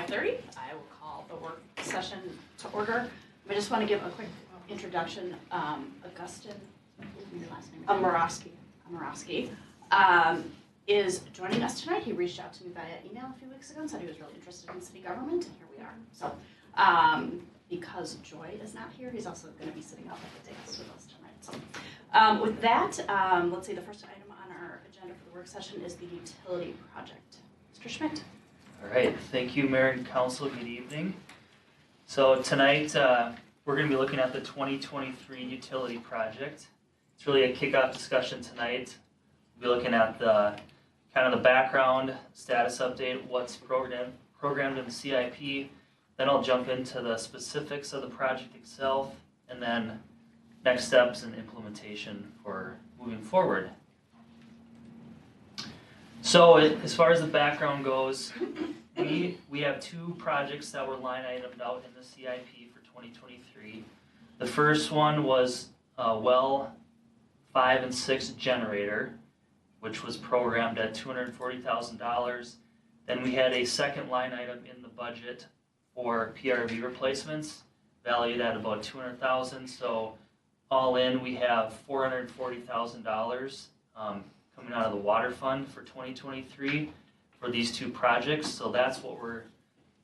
5:30. I will call the work session to order. I just want to give a quick introduction. Augustin, your last name? Amorowski is joining us tonight. He reached out to me via email a few weeks ago and said he was really interested in city government, and here we are. So, because Joy is not here, he's also going to be sitting up at the dais with us tonight. So, with that, let's see, the first item on our agenda for the work session is the utility project. Mr. Schmidt. All right, thank you, Mayor and Council. Good evening. So tonight we're going to be looking at the 2023 utility project. It's really a kickoff discussion tonight. We'll be looking at the kind of the background, status update, what's programmed in the CIP. Then I'll jump into the specifics of the project itself, and then next steps and implementation for moving forward. So as far as the background goes, we have two projects that were line itemed out in the CIP for 2023. The first one was a well 5 and 6 generator, which was programmed at $240,000. Then we had a second line item in the budget for PRV replacements, valued at about $200,000. So all in, we have $440,000 coming out of the water fund for 2023 for these two projects. So that's what we're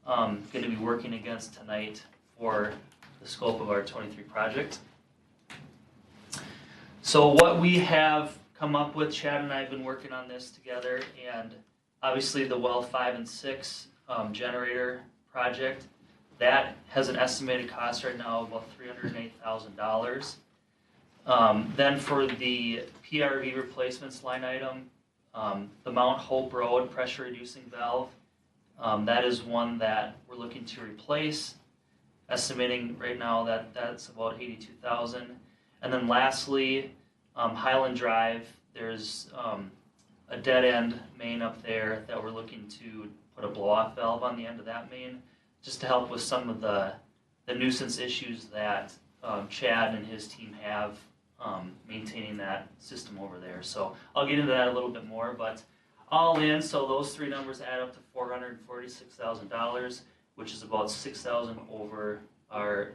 going to be working against tonight for the scope of our 23 project. So what we have come up with, Chad and I have been working on this together, and obviously the well 5 and 6 generator project, that has an estimated cost right now of about $308,000. Then for the PRV replacements line item, the Mount Hope Road pressure reducing valve, that is one that we're looking to replace, estimating right now that that's about $82,000. And then lastly, Highland Drive, there's a dead end main up there that we're looking to put a blow off valve on the end of that main, just to help with some of the nuisance issues that Chad and his team have maintaining that system over there. So I'll get into that a little bit more, but all in, so those three numbers add up to $446,000, which is about $6,000 over our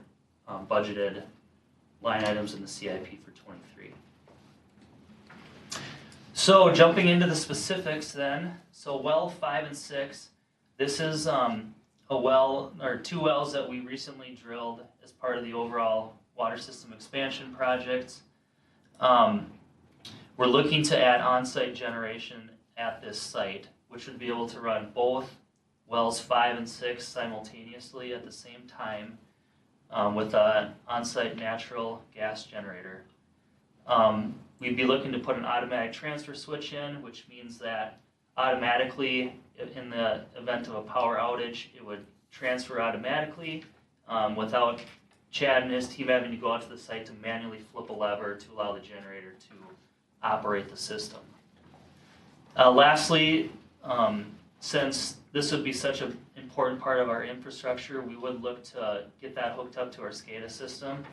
budgeted line items in the CIP for 23. So jumping into the specifics then, so well 5 and 6, this is a well, or two wells that we recently drilled as part of the overall water system expansion project. We're looking to add on-site generation at this site, which would be able to run both wells 5 and 6 simultaneously at the same time with an on-site natural gas generator. We'd be looking to put an automatic transfer switch in, which means that automatically, in the event of a power outage, it would transfer automatically without Chad and his team having to go out to the site to manually flip a lever to allow the generator to operate the system. Lastly, since this would be such an important part of our infrastructure, we would look to get that hooked up to our SCADA system,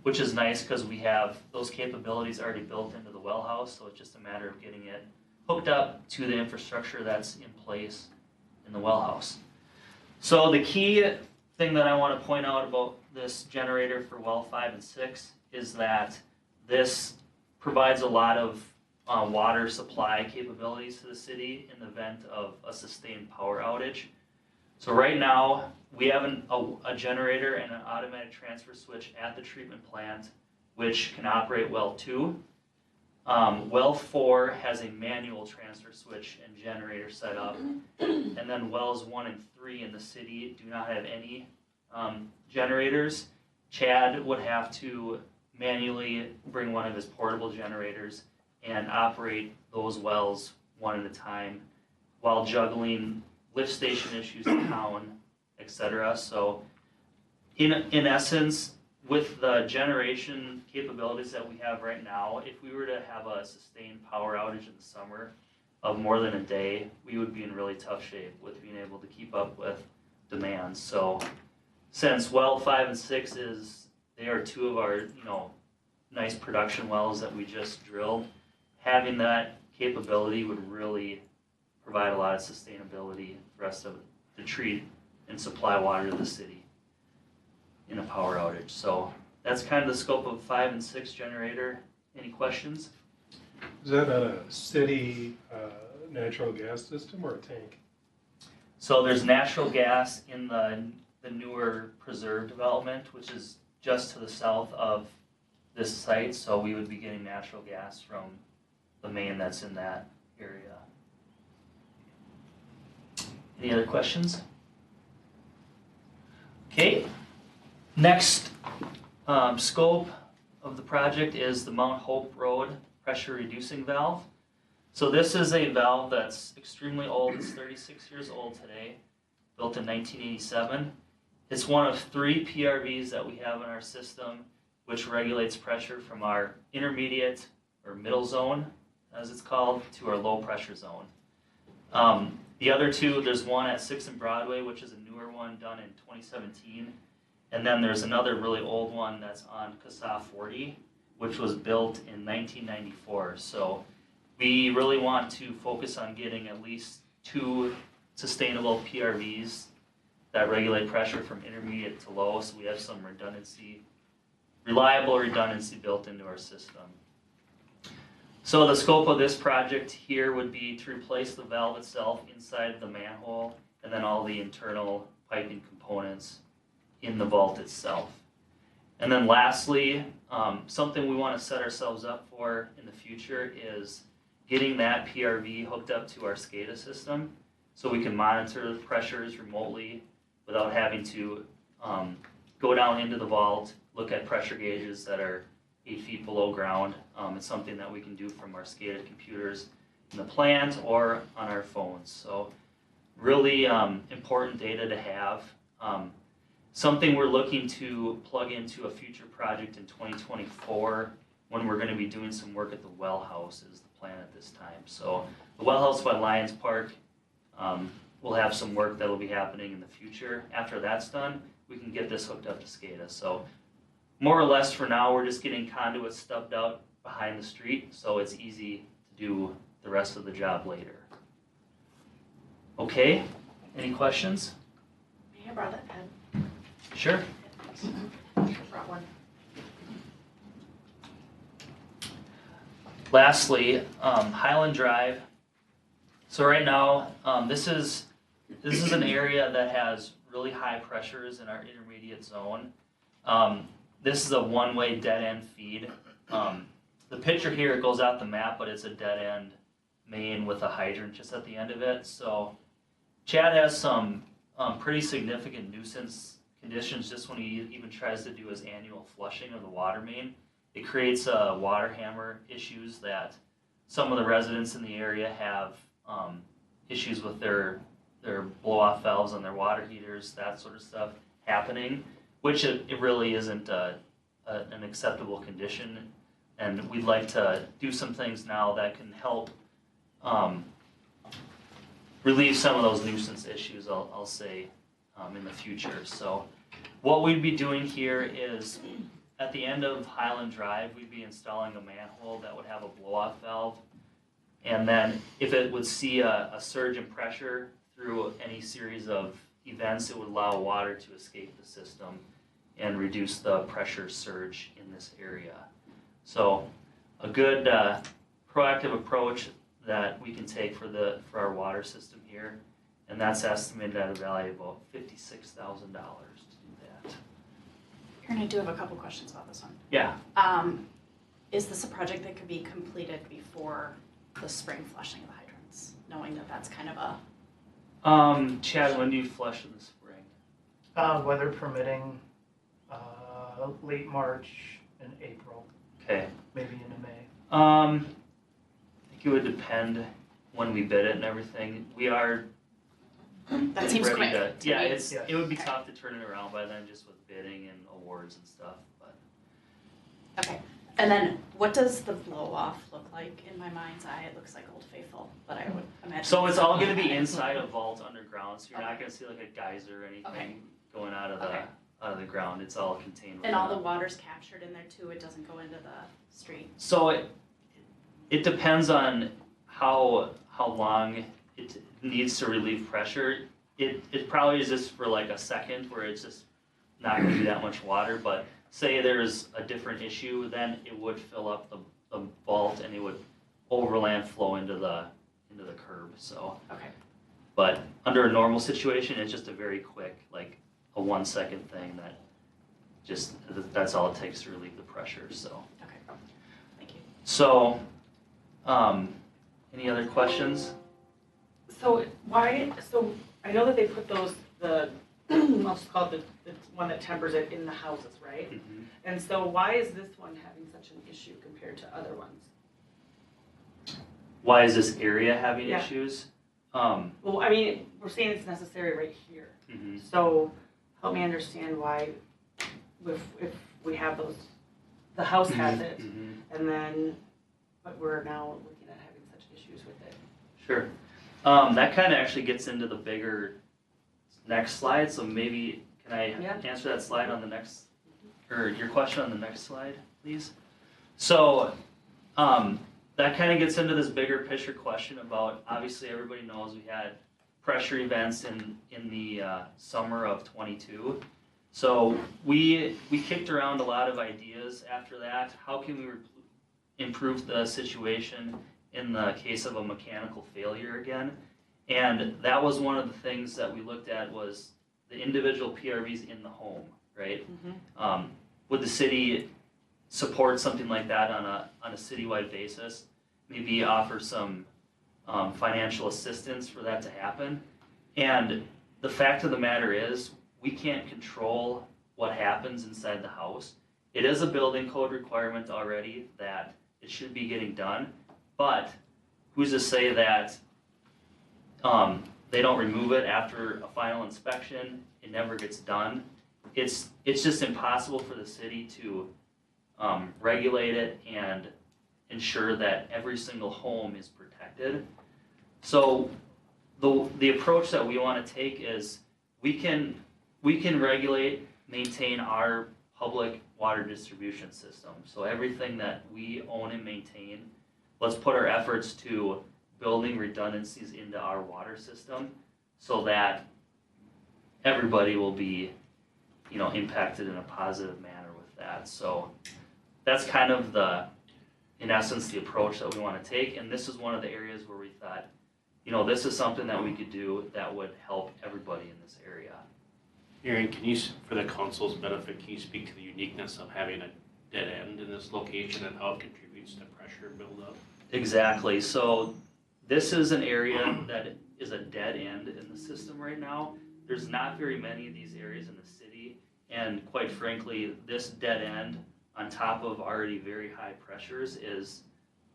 which is nice because we have those capabilities already built into the well house, so it's just a matter of getting it hooked up to the infrastructure that's in place in the well house. So the key thing that I want to point out about this generator for well 5 and 6 is that this provides a lot of water supply capabilities to the city in the event of a sustained power outage. So right now we have a generator and an automatic transfer switch at the treatment plant, which can operate well 2. Well 4 has a manual transfer switch and generator set up, and then wells 1 and 3 in the city do not have any generators. Chad would have to manually bring one of his portable generators and operate those wells one at a time while juggling lift station issues in town, etc. So in essence, with the generation capabilities that we have right now, if we were to have a sustained power outage in the summer of more than a day, we would be in really tough shape with being able to keep up with demands. So since well 5 and 6 they are two of our nice production wells that we just drilled, having that capability would really provide a lot of sustainability the rest of to treat and supply water to the city in a power outage. So that's kind of the scope of 5 and 6 generator. Any questions? Is that on a city natural gas system or a tank? So there's natural gas in the newer preserve development, which is just to the south of this site. So we would be getting natural gas from the main that's in that area. Any other questions? Okay, next scope of the project is the Mount Hope Road pressure reducing valve. So this is a valve that's extremely old. It's 36 years old today, built in 1987. It's one of 3 PRVs that we have in our system, which regulates pressure from our intermediate or middle zone, as it's called, to our low pressure zone. The other 2, there's one at 6th and Broadway, which is a newer one done in 2017. And then there's another really old one that's on CASA 40, which was built in 1994. So we really want to focus on getting at least 2 sustainable PRVs that regulate pressure from intermediate to low, so we have some redundancy, reliable redundancy built into our system. So the scope of this project here would be to replace the valve itself inside the manhole, and then all the internal piping components in the vault itself. And then lastly, something we want to set ourselves up for in the future is getting that PRV hooked up to our SCADA system so we can monitor the pressures remotely without having to go down into the vault, look at pressure gauges that are 8 feet below ground. It's something that we can do from our SCADA computers in the plant or on our phones. So really important data to have. Something we're looking to plug into a future project in 2024 when we're going to be doing some work at the well house is the plan at this time. So the well house by Lions Park, we'll have some work that will be happening in the future. After that's done, we can get this hooked up to SCADA. So more or less for now, we're just getting conduits stubbed out behind the street, so it's easy to do the rest of the job later. Okay, any questions? May I borrow that pen? Sure. I brought one. Lastly, Highland Drive. So right now, this is an area that has really high pressures in our intermediate zone. This is a one-way dead-end feed. The picture here goes out the map, but it's a dead-end main with a hydrant just at the end of it. So Chad has some pretty significant nuisance conditions just when he even tries to do his annual flushing of the water main. It creates water hammer issues that some of the residents in the area have issues with their blow-off valves on their water heaters, that sort of stuff happening, which it really isn't an acceptable condition. And we'd like to do some things now that can help relieve some of those nuisance issues, I'll say, in the future. So what we'd be doing here is at the end of Highland Drive, we'd be installing a manhole that would have a blow-off valve. And then if it would see a surge in pressure through any series of events, it would allow water to escape the system and reduce the pressure surge in this area. So a good proactive approach that we can take for our water system here, and that's estimated at a value of about $56,000 to do that. Aaron, I do have a couple questions about this one. Yeah. Is this a project that could be completed before the spring flushing of the hydrants, knowing that that's kind of a... Chad, when do you flush in the spring? Weather permitting, late March and April, Okay. maybe into May. I think it would depend when we bid it and everything. We are That seems ready quick. to, yeah, me. it would be tough to turn it around by then just with bidding and awards and stuff. But Okay. And then what does the blow off look like? In my mind's eye, it looks like Old Faithful, but I would imagine. so it's all going to be inside a vault underground, so you're not going to see like a geyser or anything Okay. going out of Okay. the ground. It's all contained. And all within the water's captured in there too. It doesn't go into the street. So it depends on how long it needs to relieve pressure. it probably is just for like a second where it's just not gonna be that much water, but say there's a different issue, then it would fill up the vault and it would overland flow into the curb, so. Okay. But under a normal situation, it's just a very quick, like a 1 second thing that just, that's all it takes to relieve the pressure, so. Okay. Thank you. So, any other questions? So I know that they put I'll just call it the one that tempers it in the houses, right? Mm-hmm. And so why is this one having such an issue compared to other ones? Why is this area having Yeah. issues? Well, I mean, we're saying it's necessary right here. Mhm. So help me understand why, if we have the house has it, Mhm. and then, but we're now looking at having such issues with it. Sure. That kind of actually gets into the bigger next slide, so maybe can I Yeah. answer that slide on the next, or your question on the next slide, please? So, that kind of gets into this bigger picture question about, obviously everybody knows we had pressure events in the summer of '22. So we kicked around a lot of ideas after that. How can we improve the situation in the case of a mechanical failure again? And that was one of the things that we looked at was the individual PRVs in the home, right? Mm-hmm. Would the city support something like that on a citywide basis? Maybe offer some financial assistance for that to happen? And the fact of the matter is, we can't control what happens inside the house. It is a building code requirement already that it should be getting done, but who's to say that they don't remove it after a final inspection, it never gets done? It's just impossible for the city to regulate it and ensure that every single home is protected. So the approach that we want to take is we can regulate, maintain our public water distribution system. So everything that we own and maintain, let's put our efforts to building redundancies into our water system so that everybody will be, impacted in a positive manner with that. So that's kind of in essence, the approach that we want to take. And this is one of the areas where we thought, this is something that we could do that would help everybody in this area. Aaron, can you, for the council's benefit, can you speak to the uniqueness of having a dead end in this location and how it contributes to pressure buildup? Exactly. So this is an area that is a dead end in the system right now. There's not very many of these areas in the city. And quite frankly, this dead end on top of already very high pressures is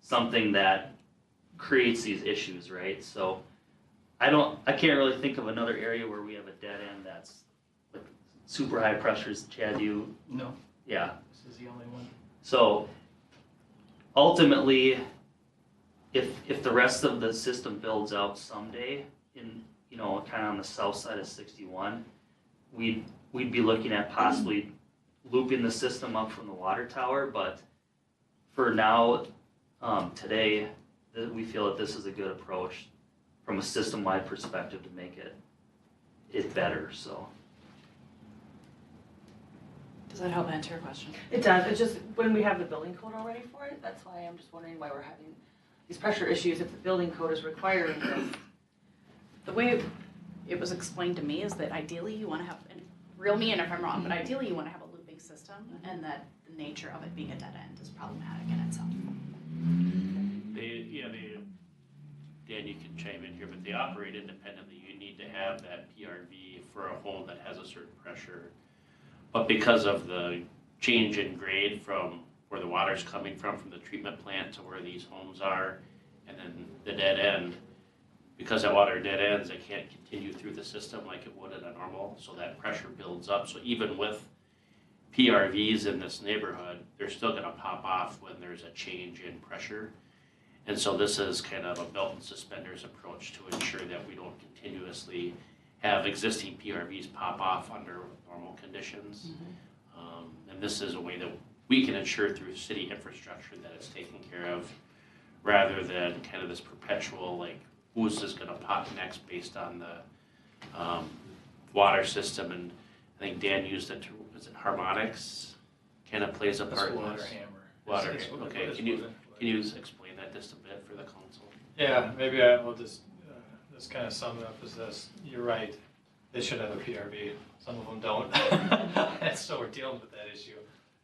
something that creates these issues, right? So I can't really think of another area where we have a dead end that's like super high pressures. Chad, you? No, Yeah. this is the only one. So ultimately, if the rest of the system builds out someday in, kind of on the south side of 61, we'd be looking at possibly looping the system up from the water tower, but for now, today, we feel that this is a good approach from a system-wide perspective to make it better, so. Does that help answer your question? It does. It's just when we have the building code already for it, that's why I'm just wondering why we're having these pressure issues if the building code is requiring this. The way it was explained to me is that ideally you want to have, and reel me in if I'm wrong, but ideally you want to have a looping system, and that the nature of it being a dead end is problematic in itself. Dan, you can chime in here, but they operate independently. You need to have that PRV for a home that has a certain pressure. But because of the change in grade from where the water's coming from the treatment plant to where these homes are, and then the dead end, because that water dead ends, it can't continue through the system like it would in a normal, so that pressure builds up. So even with PRVs in this neighborhood, they're still gonna pop off when there's a change in pressure. And so this is kind of a belt and suspenders approach to ensure that we don't continuously have existing PRVs pop off under normal conditions. And this is a way that we can ensure through city infrastructure that it's taken care of, rather than kind of this perpetual, like, who's this gonna pop next based on water system, and I think Dan used it to, is it harmonics? Kind of plays a part in Water this. hammer. Water, It's- okay, it's can you wooden. explain that just a bit for the council? Yeah, maybe I will just kind of sum it up as this. You're right. They should have a PRV. Some of them don't. And so we're dealing with that issue.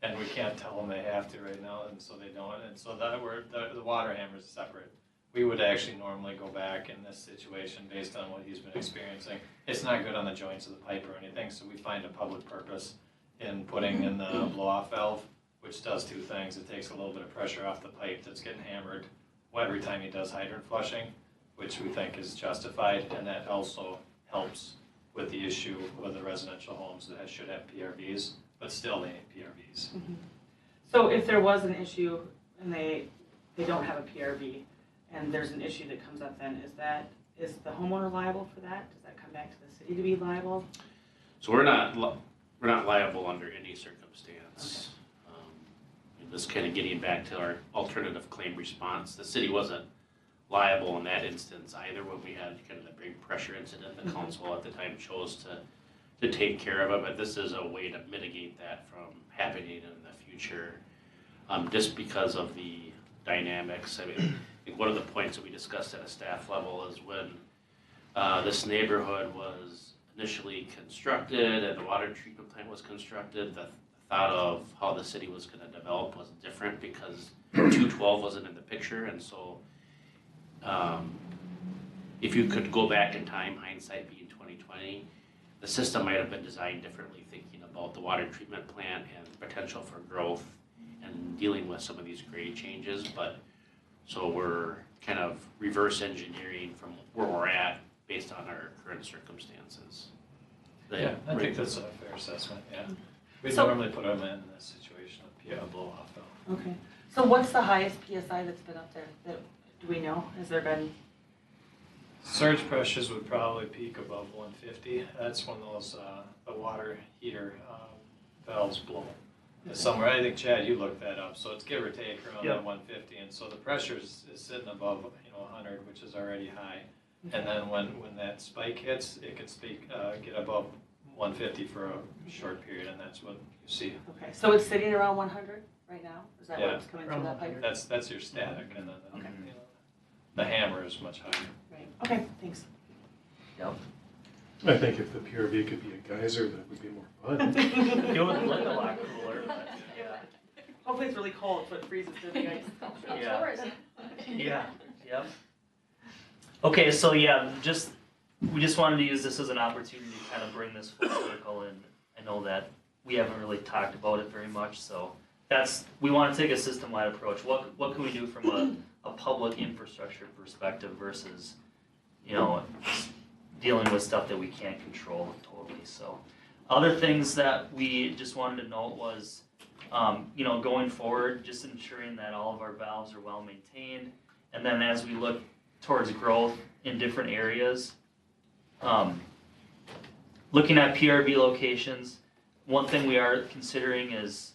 And we can't tell them they have to right now, and so they don't. And so the water hammer is separate. We would actually normally go back in this situation based on what he's been experiencing. It's not good on the joints of the pipe or anything, so we find a public purpose in putting in the blow-off valve, which does two things. It takes a little bit of pressure off the pipe that's getting hammered every time he does hydrant flushing, which we think is justified, and that also helps with the issue with the residential homes that should have PRVs, but still they need PRVs. So if there was an issue and they don't have a PRV and there's an issue that comes up, then is the homeowner liable for that? Does that come back to the city to be liable? So we're not liable under any circumstance. And just kind of getting back to our alternative claim response, the city wasn't liable in that instance either when we had kind of the big pressure incident. The council at the time chose to take care of it, but this is a way to mitigate that from happening in the future, just because of the dynamics. I mean, I think one of the points that we discussed at a staff level is when this neighborhood was initially constructed and the water treatment plant was constructed, the thought of how the city was going to develop was different because 212 wasn't in the picture, and so if you could go back in time, hindsight being 2020, the system might have been designed differently, thinking about the water treatment plant and the potential for growth and dealing with some of these grade changes. But so we're kind of reverse engineering from where we're at based on our current circumstances. Yeah, I think that's a fair assessment, yeah. We So- normally put them in this situation of a blow-off valve. Okay. So what's the highest PSI that's been up there? Do we know? Has there been? Surge pressures would probably peak above 150. That's when those the water heater valves blow. Somewhere, I think Chad, you looked that up. So it's give or take around that 150, and so the pressure is sitting above 100, which is already high. And then when that spike hits, it can get above 150 for a short period, and that's what you see. Okay. So it's sitting around 100 right now? Is that Yeah. what's coming through that pipe? That's your static, and then Okay. the hammer is much higher. Right. Okay. Thanks. I think if the PRV could be a geyser, that would be more fun. It would look a lot cooler, but yeah. Hopefully it's really cold so it freezes through the ice. Yeah. Yeah, yep. Okay, so yeah, we just wanted to use this as an opportunity to kind of bring this full circle, and I know that we haven't really talked about it very much, so we want to take a system-wide approach. What can we do from a public infrastructure perspective versus, dealing with stuff that we can't control totally. So other things that we just wanted to note was, going forward, just ensuring that all of our valves are well maintained. And then as we look towards growth in different areas, looking at PRV locations, one thing we are considering is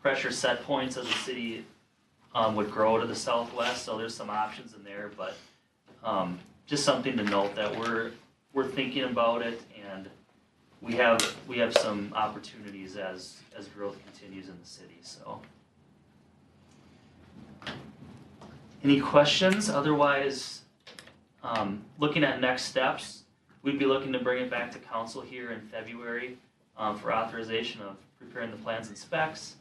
pressure set points as the city would grow to the southwest. So there's some options in there, but just something to note that we're thinking about it, and we have some opportunities as growth continues in the city. So, any questions? Otherwise, looking at next steps, we'd be looking to bring it back to council here in February for authorization of preparing the plans and specs,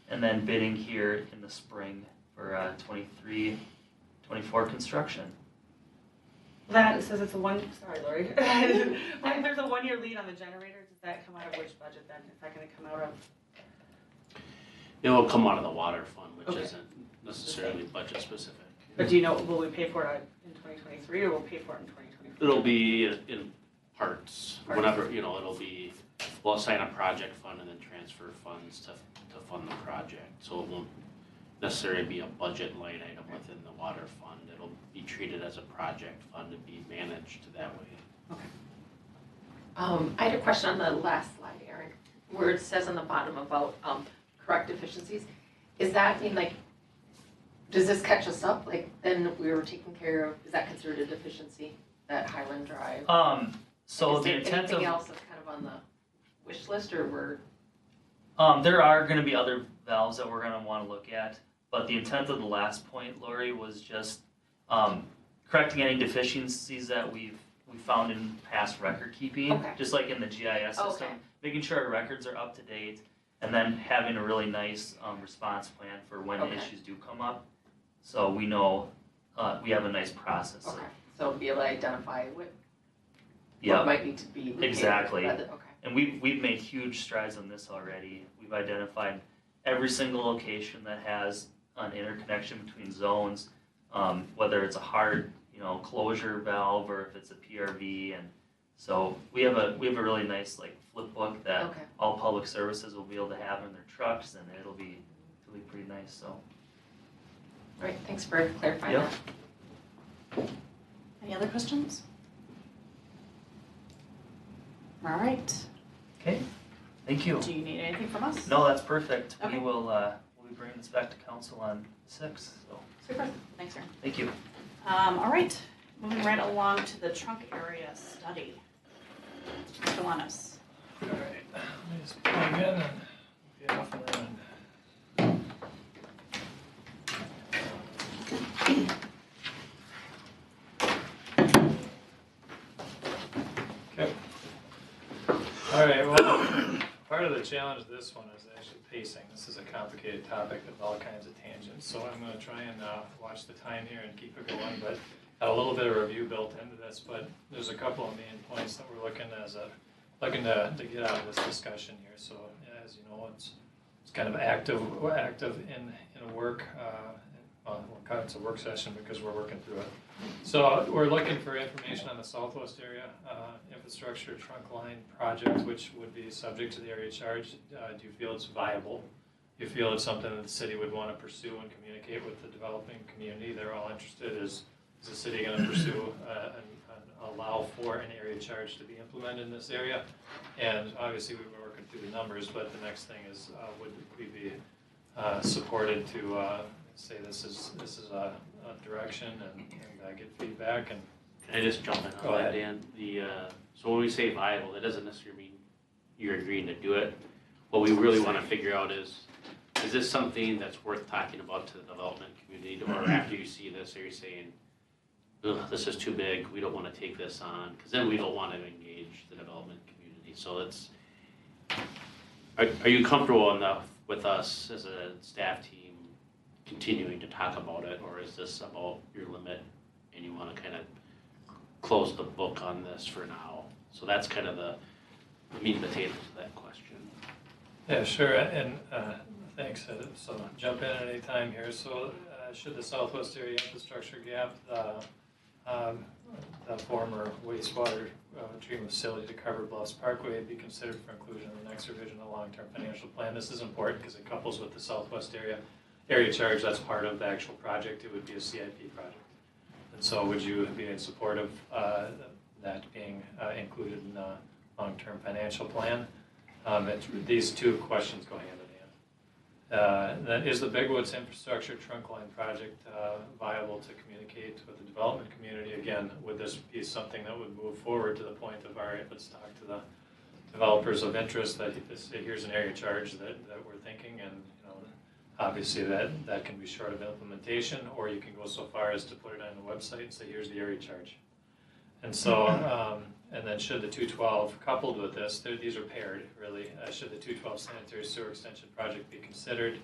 and then bidding here in the spring for 23-24 construction. That says it's sorry, Lori. There's a 1-year lead on the generator. Does that come out of which budget then? Is that going to come out of? It will come out of the water fund, which Okay. isn't necessarily budget specific. But do you know, will we pay for it in 2023 or will we pay for it in 2024? It'll be in parts, Parts. whenever, we'll assign a project fund and then transfer funds to fund the project. So it won't necessarily be a budget line item within the water fund. It'll be treated as a project fund and be managed that way. I had a question on the last slide, Aaron, where it says on the bottom about correct deficiencies. Is that does this catch us up? Like then we were taking care of, is that considered a deficiency, that Highland Drive? So Is the there intent anything of, else that's kind of on the wish list, or we're, there are gonna be other valves that we're gonna wanna look at, but the intent of the last point, Lori, was just, correcting any deficiencies that we found in past record keeping, Okay. just like in the GIS system. Okay. Making sure our records are up to date, and then having a really nice, response plan for when Okay. issues do come up. So we know, we have a nice process. okay, so be able to identify what Yep. might need to be repaired. Exactly. Okay, And we've made huge strides on this already. We've identified every single location that has an interconnection between zones, whether it's a hard, closure valve or if it's a PRV. And so we have a really nice like flip book that okay. all public services will be able to have in their trucks, and it'll be pretty nice. So All right, thanks for clarifying Yep. that. Any other questions? All right. okay, thank you. Do you need anything from us? No, that's perfect. Okay. We'll be bringing this back to council on 6th. So Super. Thanks, Aaron. thank you. All right. Moving right along to the trunk area study. Mr. Wanos. All right, let me just plug in and be off and running. Okay. All right, well, part of the challenge of this one is actually pacing. This is a complicated topic with all kinds of tangents, so I'm gonna try and watch the time here and keep it going, but a little bit of review built into this, but there's a couple of main points that we're looking to get out of this discussion here. So as you know, it's kind of active in a work, it's a work session because we're working through it. So we're looking for information on the Southwest area infrastructure trunk line project, which would be subject to the area charge. Do you feel it's viable? Do you feel it's something that the city would want to pursue and communicate with the developing community? They're all interested. Is the city going to pursue and allow for an area charge to be implemented in this area? And obviously we've been working through the numbers, but the next thing is would we be supported to say this is a direction and get feedback? And Can I just jump in Go on that, ahead. Dan? So when we say viable, that doesn't necessarily mean you're agreeing to do it. What we really want to figure out is this something that's worth talking about to the development community? Or after you see this, are you saying, ugh, this is too big, we don't want to take this on? Because then we don't want to engage the development community. So it's, are you comfortable enough with us as a staff team continuing to talk about it? Or is this about your limit and you want to kind of close the book on this for now? So that's kind of the meat and potatoes of that question. yeah, sure. And thanks. So jump in at any time here. So should the Southwest Area Infrastructure Gap, the former wastewater treatment facility to Carver Bluffs Parkway, be considered for inclusion in the next revision of the long-term financial plan? This is important because it couples with the Southwest area charge. That's part of the actual project. It would be a CIP project. And so would you be in support of that being included in the long-term financial plan? These two questions go hand in hand. Then is the Big Woods infrastructure trunk line project viable to communicate with the development community? Again, would this be something that would move forward to the point of, all right, let's talk to the developers of interest that here's an area charge that we're thinking, and obviously that can be short of implementation, or you can go so far as to put it on the website and say here's the area charge. And so, and then should the 212 coupled with this, these are paired really, should the 212 sanitary sewer extension project be considered?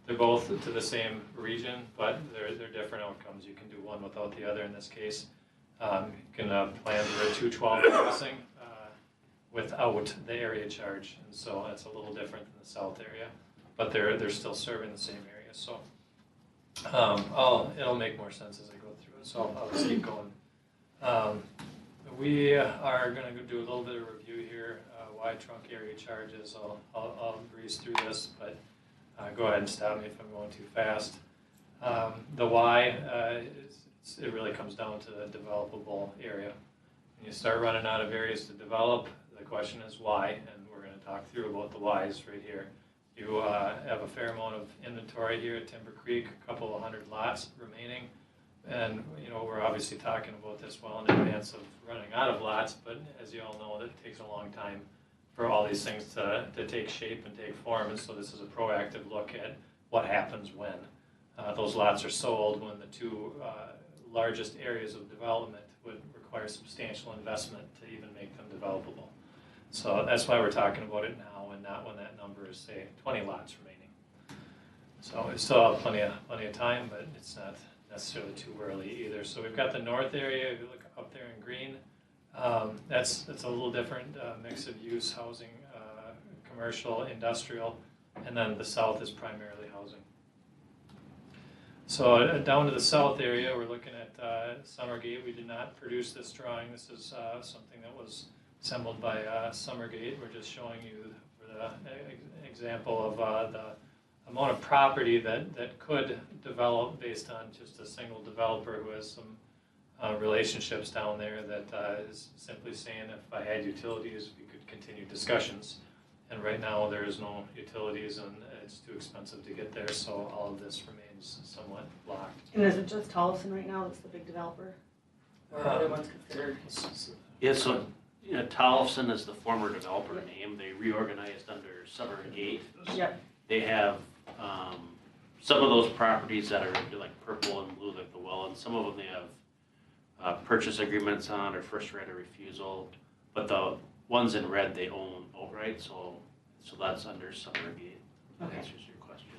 They're both to the same region, but they're different outcomes. You can do one without the other in this case. You can plan for a 212 crossing without the area charge, and so that's a little different than the south area, but they're still serving the same area. So it'll make more sense as I go through it, so I'll just keep going. We are going to do a little bit of review here, why trunk area charges. I'll breeze through this, but go ahead and stop me if I'm going too fast. The why, it really comes down to the developable area. When you start running out of areas to develop, the question is why, and we're going to talk through about the whys right here. You have a fair amount of inventory here at Timber Creek, a couple of hundred lots remaining. And, you know, we're obviously talking about this well in advance of running out of lots, but as you all know, it takes a long time for all these things to take shape and take form. And so this is a proactive look at what happens when those lots are sold, when the two largest areas of development would require substantial investment to even make them developable. So that's why we're talking about it now and not when that number is, say, 20 lots remaining. So we still have plenty of time, but it's not necessarily too early either. So we've got the north area, if you look up there in green, that's a little different mix of use, housing, commercial, industrial, and then the south is primarily housing. So down to the south area, we're looking at Summergate. We did not produce this drawing. This is something that was assembled by Summergate. We're just showing you for the example of the amount of property that could develop based on just a single developer who has some relationships down there that is simply saying if I had utilities, we could continue discussions. And right now there is no utilities and it's too expensive to get there, so all of this remains somewhat blocked. And is it just Tollefson right now that's the big developer? Or are other ones considered? Yeah, so Tollefson is the former developer name. They reorganized under Summergate. Yep. They have some of those properties that are like purple and blue, like the well, and some of them they have purchase agreements on or first right of refusal. But the ones in red they own outright, so that's under Summergate. That Okay. answers your question.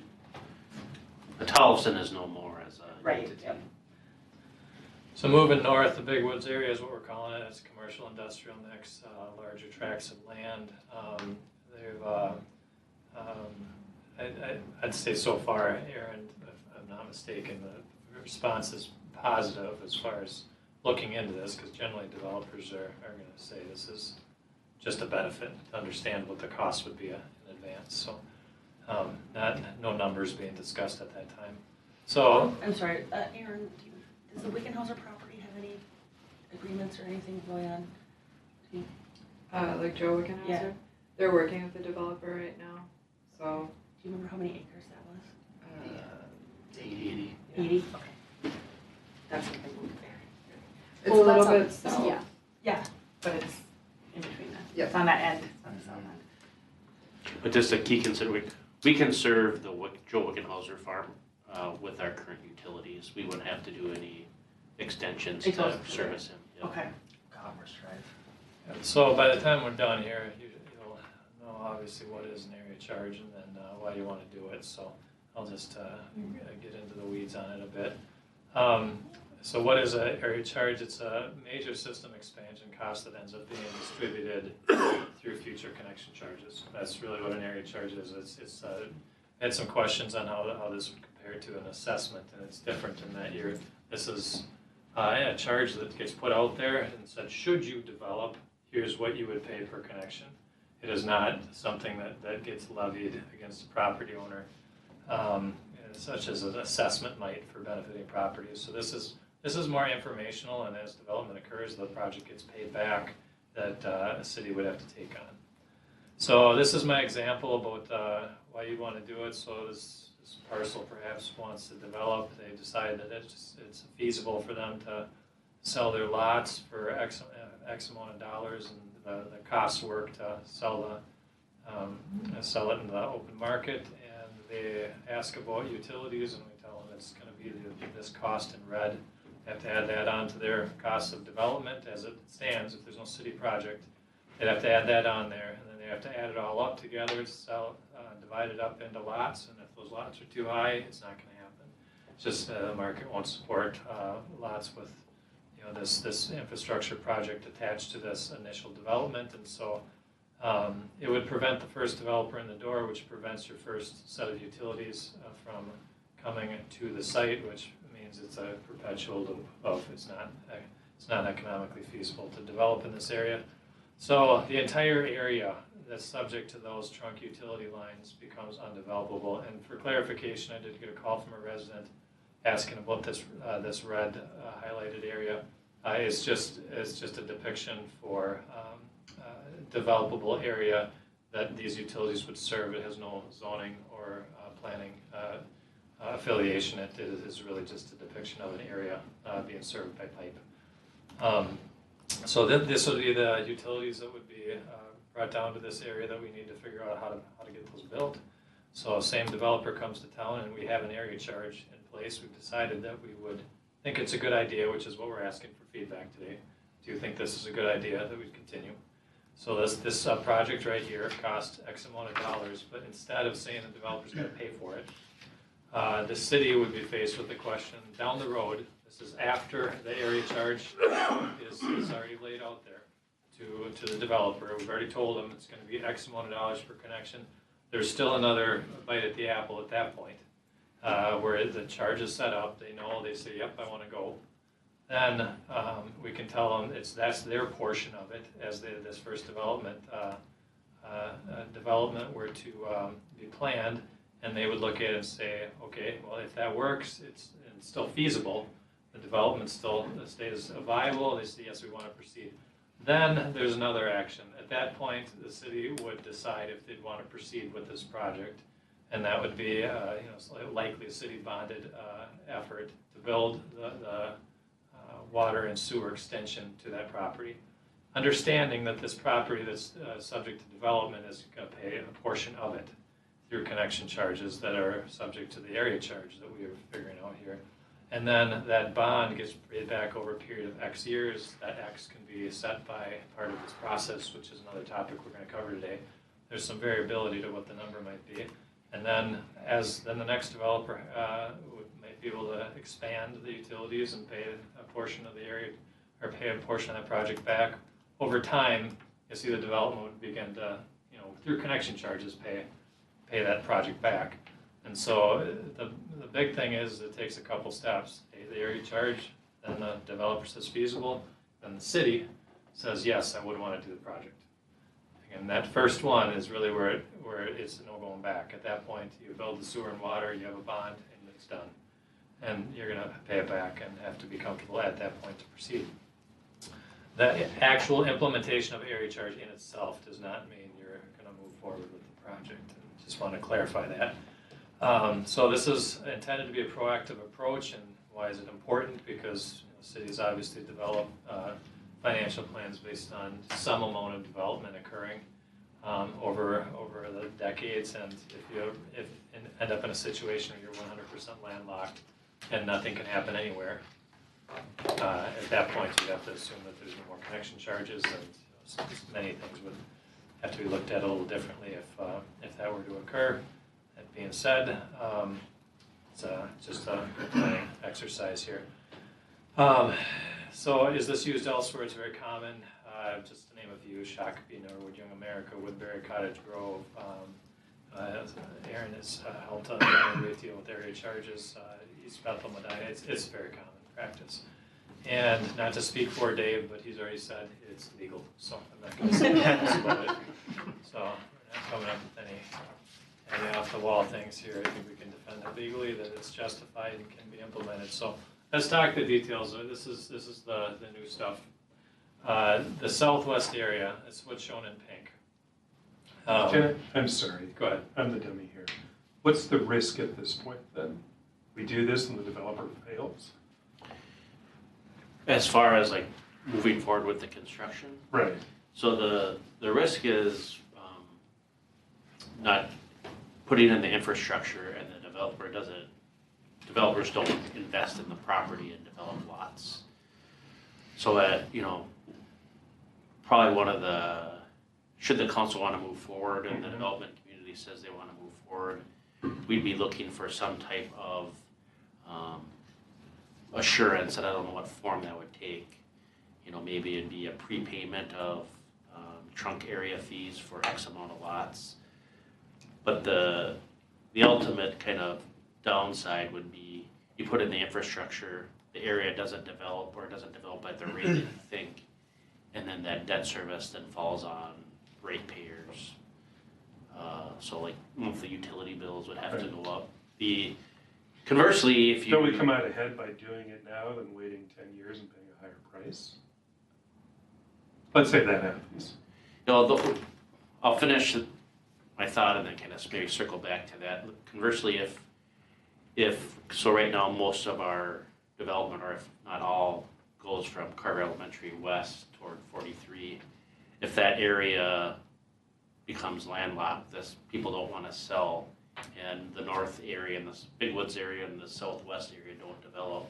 But Tollefson is no more as a Right, entity. yep. So moving north, the Big Woods area is what we're calling it. It's commercial, industrial next, larger tracts of land. I'd say so far, Aaron, if I'm not mistaken, the response is positive as far as looking into this, because generally developers are going to say this is just a benefit to understand what the cost would be in advance. So no numbers being discussed at that time. So I'm sorry, Aaron, does the Wickenhauser property have any agreements or anything going on? Like Joe Wickenhauser? Yeah. They're working with the developer right now, so. Do you remember how many acres that was? 80. 80? Okay. That's something we'll compare. It's a little bit So, south. yeah. Yeah, but it's in between that. Yep. It's on that end, it's on the south end. But just a key consideration, we can serve the Joe Wickenhauser farm with our current utilities. We wouldn't have to do any extensions It to goes to service him. Yep. Okay. Commerce Drive. So by the time we're done here, you'll know obviously what is an area charge and then why you want to do it. So I'll just get into the weeds on it a bit. So what is an area charge? It's a major system expansion cost that ends up being distributed through future connection charges. That's really what an area charge is. It's had some questions on how this would compare to an assessment, and it's different in that this is a charge that gets put out there and said, should you develop, here's what you would pay per connection. It is not something that gets levied against the property owner, such as an assessment might for benefiting properties. So this is more informational, and as development occurs, the project gets paid back that a city would have to take on. So this is my example about why you want to do it. So this parcel perhaps wants to develop. They decide that it's feasible for them to sell their lots for X amount of dollars, and the costs work to sell it in the open market. And they ask about utilities, and we tell them it's going to be this cost in red. They have to add that on to their cost of development as it stands. If there's no city project, they'd have to add that on there, and then they have to add it all up together, divide it up into lots, and if those lots are too high, it's not going to happen. It's just the market won't support lots with this infrastructure project attached to this initial development, and so it would prevent the first developer in the door, which prevents your first set of utilities from coming to the site, which means it's a perpetual of it's not economically feasible to develop in this area. So the entire area that's subject to those trunk utility lines becomes undevelopable. And for clarification, I did get a call from a resident asking about this red highlighted area. It's just a depiction for developable area that these utilities would serve. It has no zoning or planning affiliation. It is really just a depiction of an area being served by pipe. So this would be the utilities that would be brought down to this area that we need to figure out how to get those built. So same developer comes to town and we have an area charge in place. We've decided that we would think it's a good idea, which is what we're asking for feedback today. Do you think this is a good idea that we continue? So this project right here costs X amount of dollars, but instead of saying the developer's got to pay for it, the city would be faced with the question down the road. This is after the area charge is already laid out there to the developer. We've already told them it's going to be X amount of dollars per connection. There's still another bite at the apple at that point, where the charge is set up. They know. They say, "Yep, I want to go." Then we can tell them that's their portion of it as this first development were to be planned, and they would look at it and say, okay, well, if that works, it's still feasible, the development still stays viable, they say, yes, we want to proceed. Then there's another action. At that point, the city would decide if they'd want to proceed with this project, and that would be likely a city bonded effort to build the water and sewer extension to that property. Understanding that this property that's subject to development is going to pay a portion of it through connection charges that are subject to the area charge that we are figuring out here. And then that bond gets paid back over a period of X years. That X can be set by part of this process, which is another topic we're going to cover today. There's some variability to what the number might be. And then the next developer might be able to expand the utilities and pay a portion of the area, or pay a portion of that project back. Over time, you see the development would begin to, through connection charges, pay that project back. And so the big thing is it takes a couple steps. Pay the area charge, then the developer says feasible, then the city says, yes, I would want to do the project. And that first one is really where it's no going back. At that point, you build the sewer and water, you have a bond, and it's done. And you're going to pay it back and have to be comfortable at that point to proceed. The actual implementation of area charge in itself does not mean you're going to move forward with the project. And just want to clarify that. So this is intended to be a proactive approach, and why is it important? Because cities obviously develop financial plans based on some amount of development occurring over the decades, and if you end up in a situation where you're 100% landlocked and nothing can happen anywhere, at that point you have to assume that there's no more connection charges, and many things would have to be looked at a little differently if that were to occur. That being said, it's just a planning exercise here. So is this used elsewhere? It's very common. Just to name a few: Shakopee, Norwood, Young America, Woodbury, Cottage Grove. Aaron has helped a great deal with area charges. East Bethel, Medina. It's very common practice. And not to speak for Dave, but he's already said it's legal. So I'm not going to say anything about it. So we're not coming up with any off the wall things here. I think we can defend it legally, that it's justified and can be implemented. So let's talk the details. This is the new stuff. The southwest area is what's shown in pink. I'm sorry. Go ahead. I'm the dummy here. What's the risk at this point then? We do this and the developer fails? As far as like moving forward with the construction, Right. so the risk is not putting in the infrastructure, and the developers don't invest in the property and develop lots. So that, probably should the council want to move forward and the development community says they want to move forward, we'd be looking for some type of assurance, and I don't know what form that would take. Maybe it'd be a prepayment of trunk area fees for X amount of lots. But the ultimate kind of downside would be you put in the infrastructure, the area doesn't develop, or doesn't develop at the rate that you think, and then that debt service then falls on ratepayers. So like monthly utility bills would have to go up. Conversely, if you Don't we come out ahead by doing it now than waiting 10 years and paying a higher price? Let's say that happens. I'll finish my thought and then kind of maybe circle back to that. Conversely, so right now, most of our development, or if not all, goes from Carver Elementary west toward 43. If that area becomes landlocked, people don't want to sell, and the north area and the Big Woods area and the southwest area don't develop,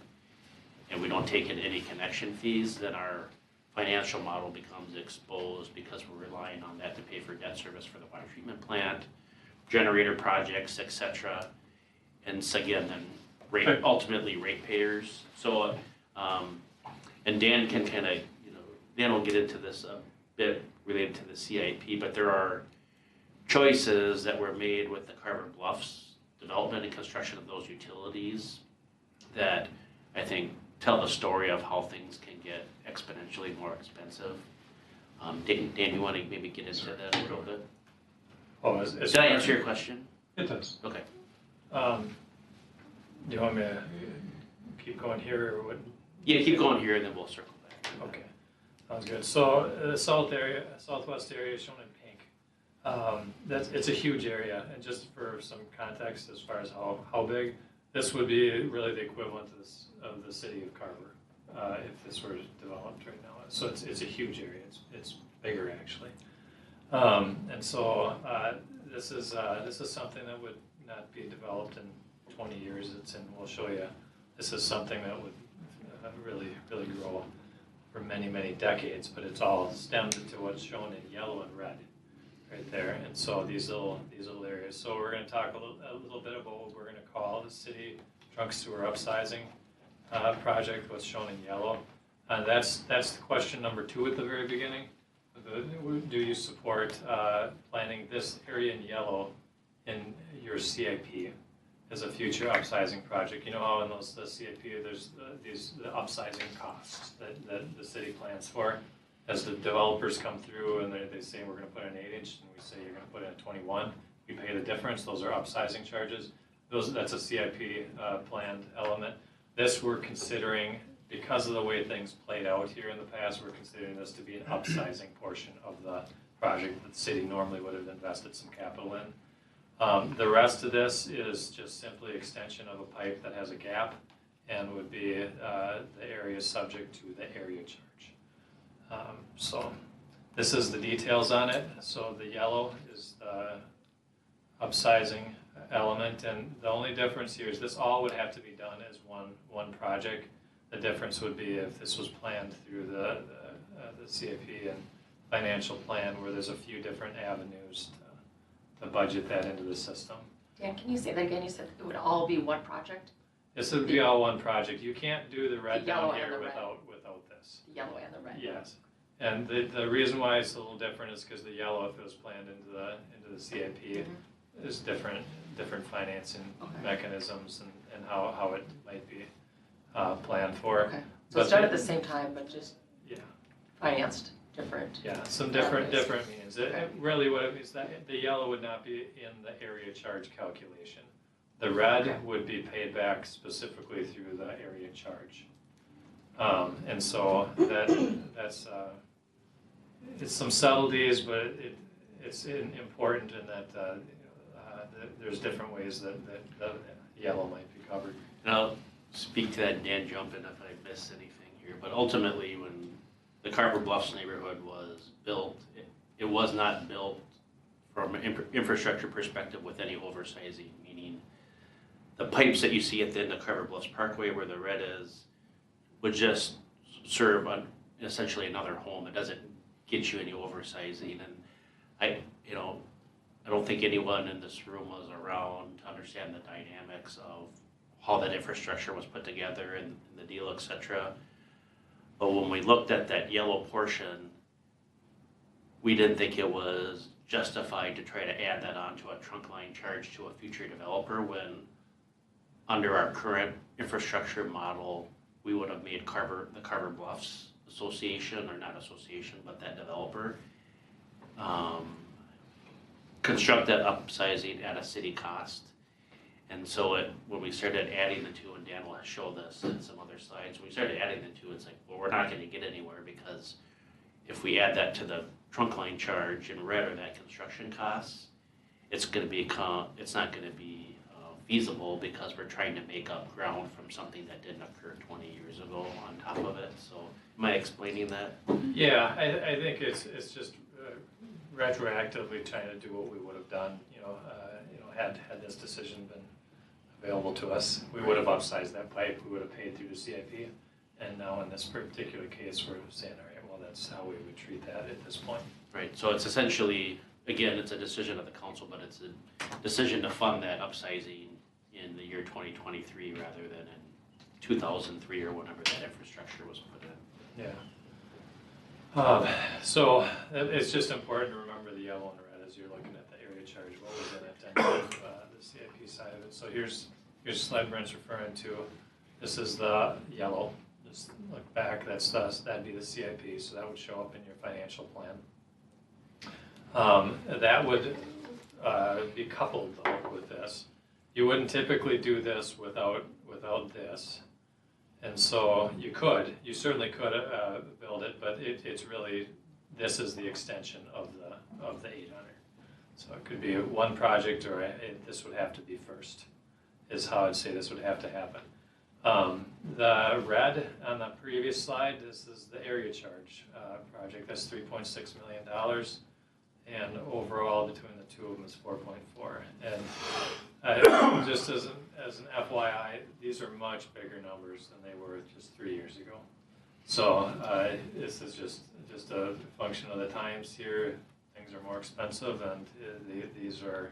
and we don't take in any connection fees, then our financial model becomes exposed because we're relying on that to pay for debt service for the water treatment plant, generator projects, etc. And so again, then ultimately ratepayers. So, and Dan can kind of, Dan will get into this a bit related to the CIP, but there are choices that were made with the Carver Bluffs development and construction of those utilities that I think tell the story of how things can get exponentially more expensive. Dan, you want to maybe get into that a little bit? Oh, Did I answer your question? It does. Okay. Do you want me to keep going here or what? Yeah, keep going here and then we'll circle back. Okay, sounds good. So the southwest area is shown in pink. It's a huge area, and just for some context as far as how big, this would be really the equivalent of the city of Carver if this were developed right now. So it's a huge area. It's bigger actually, and so this is something that would not be developed in 20 years. We'll show you. This is something that would really grow for many decades, but it's all stemmed to what's shown in yellow and red right there. And so these little areas. So we're going to talk a little bit about what we're going to call the city trunk sewer upsizing project, what's shown in yellow. And that's the question number 2 at the very beginning. Do you support planning this area in yellow in your CIP as a future upsizing project? You know how in the CIP there's the upsizing costs that the city plans for. As the developers come through and they say we're going to put in 8-inch and we say you're going to put in a 21, we pay the difference. Those are upsizing charges. That's a CIP planned element. This we're considering, because of the way things played out here in the past, we're considering this to be an upsizing portion of the project that the city normally would have invested some capital in. The rest of this is just simply extension of a pipe that has a gap and would be the area subject to the area charge. So this is the details on it. So the yellow is the upsizing element, and the only difference here is this all would have to be done as one project. The difference would be if this was planned through the CIP and financial plan, where there's a few different avenues to budget that into the system. Dan, can you say that again? You said it would all be one project? This would be all one project. You can't do the red down here without this. The yellow and the red. Yes. And the reason why it's a little different is because the yellow, if it was planned into the CIP, is different financing mechanisms and how it might be planned for. Okay. So it's done at the same time, but just financed different. Yeah, some different means. Really what it means that the yellow would not be in the area charge calculation. The red would be paid back specifically through the area charge. And so that's it's some subtleties, but it's important in that there's different ways that the yellow might be covered. And I'll speak to that, Dan, jump in if I miss anything here. But ultimately, when the Carver Bluffs neighborhood was built, it was not built from an infrastructure perspective with any oversizing, meaning the pipes that you see at the end of Carver Bluffs Parkway where the red is would just serve essentially another home. It doesn't get you any oversizing. And I don't think anyone in this room was around to understand the dynamics of how that infrastructure was put together and the deal, etc. But when we looked at that yellow portion, we didn't think it was justified to try to add that onto a trunk line charge to a future developer when under our current infrastructure model, we would have made the Carver Bluffs Association, or not association, but that developer, construct that upsizing at a city cost. And so when we started adding the two, and Dan will show this in some other slides, when we started adding the two, it's like, well, we're not going to get anywhere, because if we add that to the trunk line charge in red, or that construction costs, it's not going to be feasible because we're trying to make up ground from something that didn't occur 20 years ago on top of it. So am I explaining that? Yeah, I think it's just retroactively trying to do what we would have done, had this decision been available to us. We would have upsized that pipe, we would have paid through the CIP. And now in this particular case, we're saying, all right, well, that's how we would treat that at this point. Right, so it's essentially, again, it's a decision of the council, but it's a decision to fund that upsizing in the year 2023 rather than in 2003 or whenever that infrastructure was put in. Yeah. So it's just important to remember the yellow and red as you're looking at the area charge, what was in it, and the CIP side of it. So here's slide Brent's referring to. This is the yellow. Just look back, that'd be the CIP, so that would show up in your financial plan. That would be coupled though with this. You wouldn't typically do this without this. And so you certainly could build it, but it's really, this is the extension of the 800. So it could be one project, or this would have to be first, is how I'd say this would have to happen. The red on the previous slide, this is the area charge project. That's $3.6 million, and overall between the two of them is 4.4. And just as an FYI, these are much bigger numbers than they were just 3 years ago. So this is just a function of the times here. Things are more expensive, and these are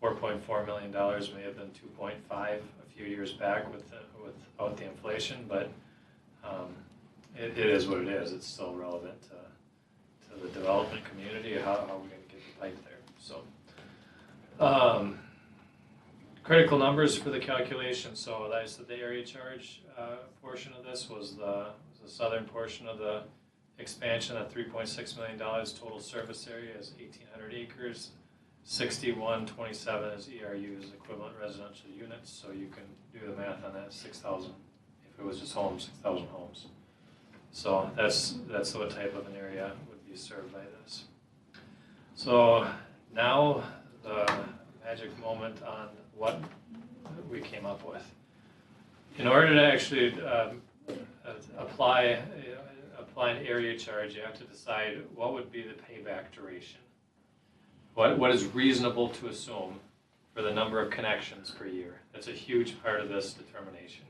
$4.4 million. May have been 2.5 a few years back without the inflation, but it is what it is. It's still relevant to the development community. How are we going to get the pipe there? So critical numbers for the calculation. So I said the area charge portion of this was the southern portion of the expansion at $3.6 million. Total surface area is 1,800 acres. 6127 is ERUs, equivalent residential units. So you can do the math on that. 6,000. If it was just homes, 6,000 homes. So that's what type of an area would be served by this. So now the magic moment on what we came up with. In order to actually apply an area charge, you have to decide what would be the payback duration. What is reasonable to assume for the number of connections per year? That's a huge part of this determination,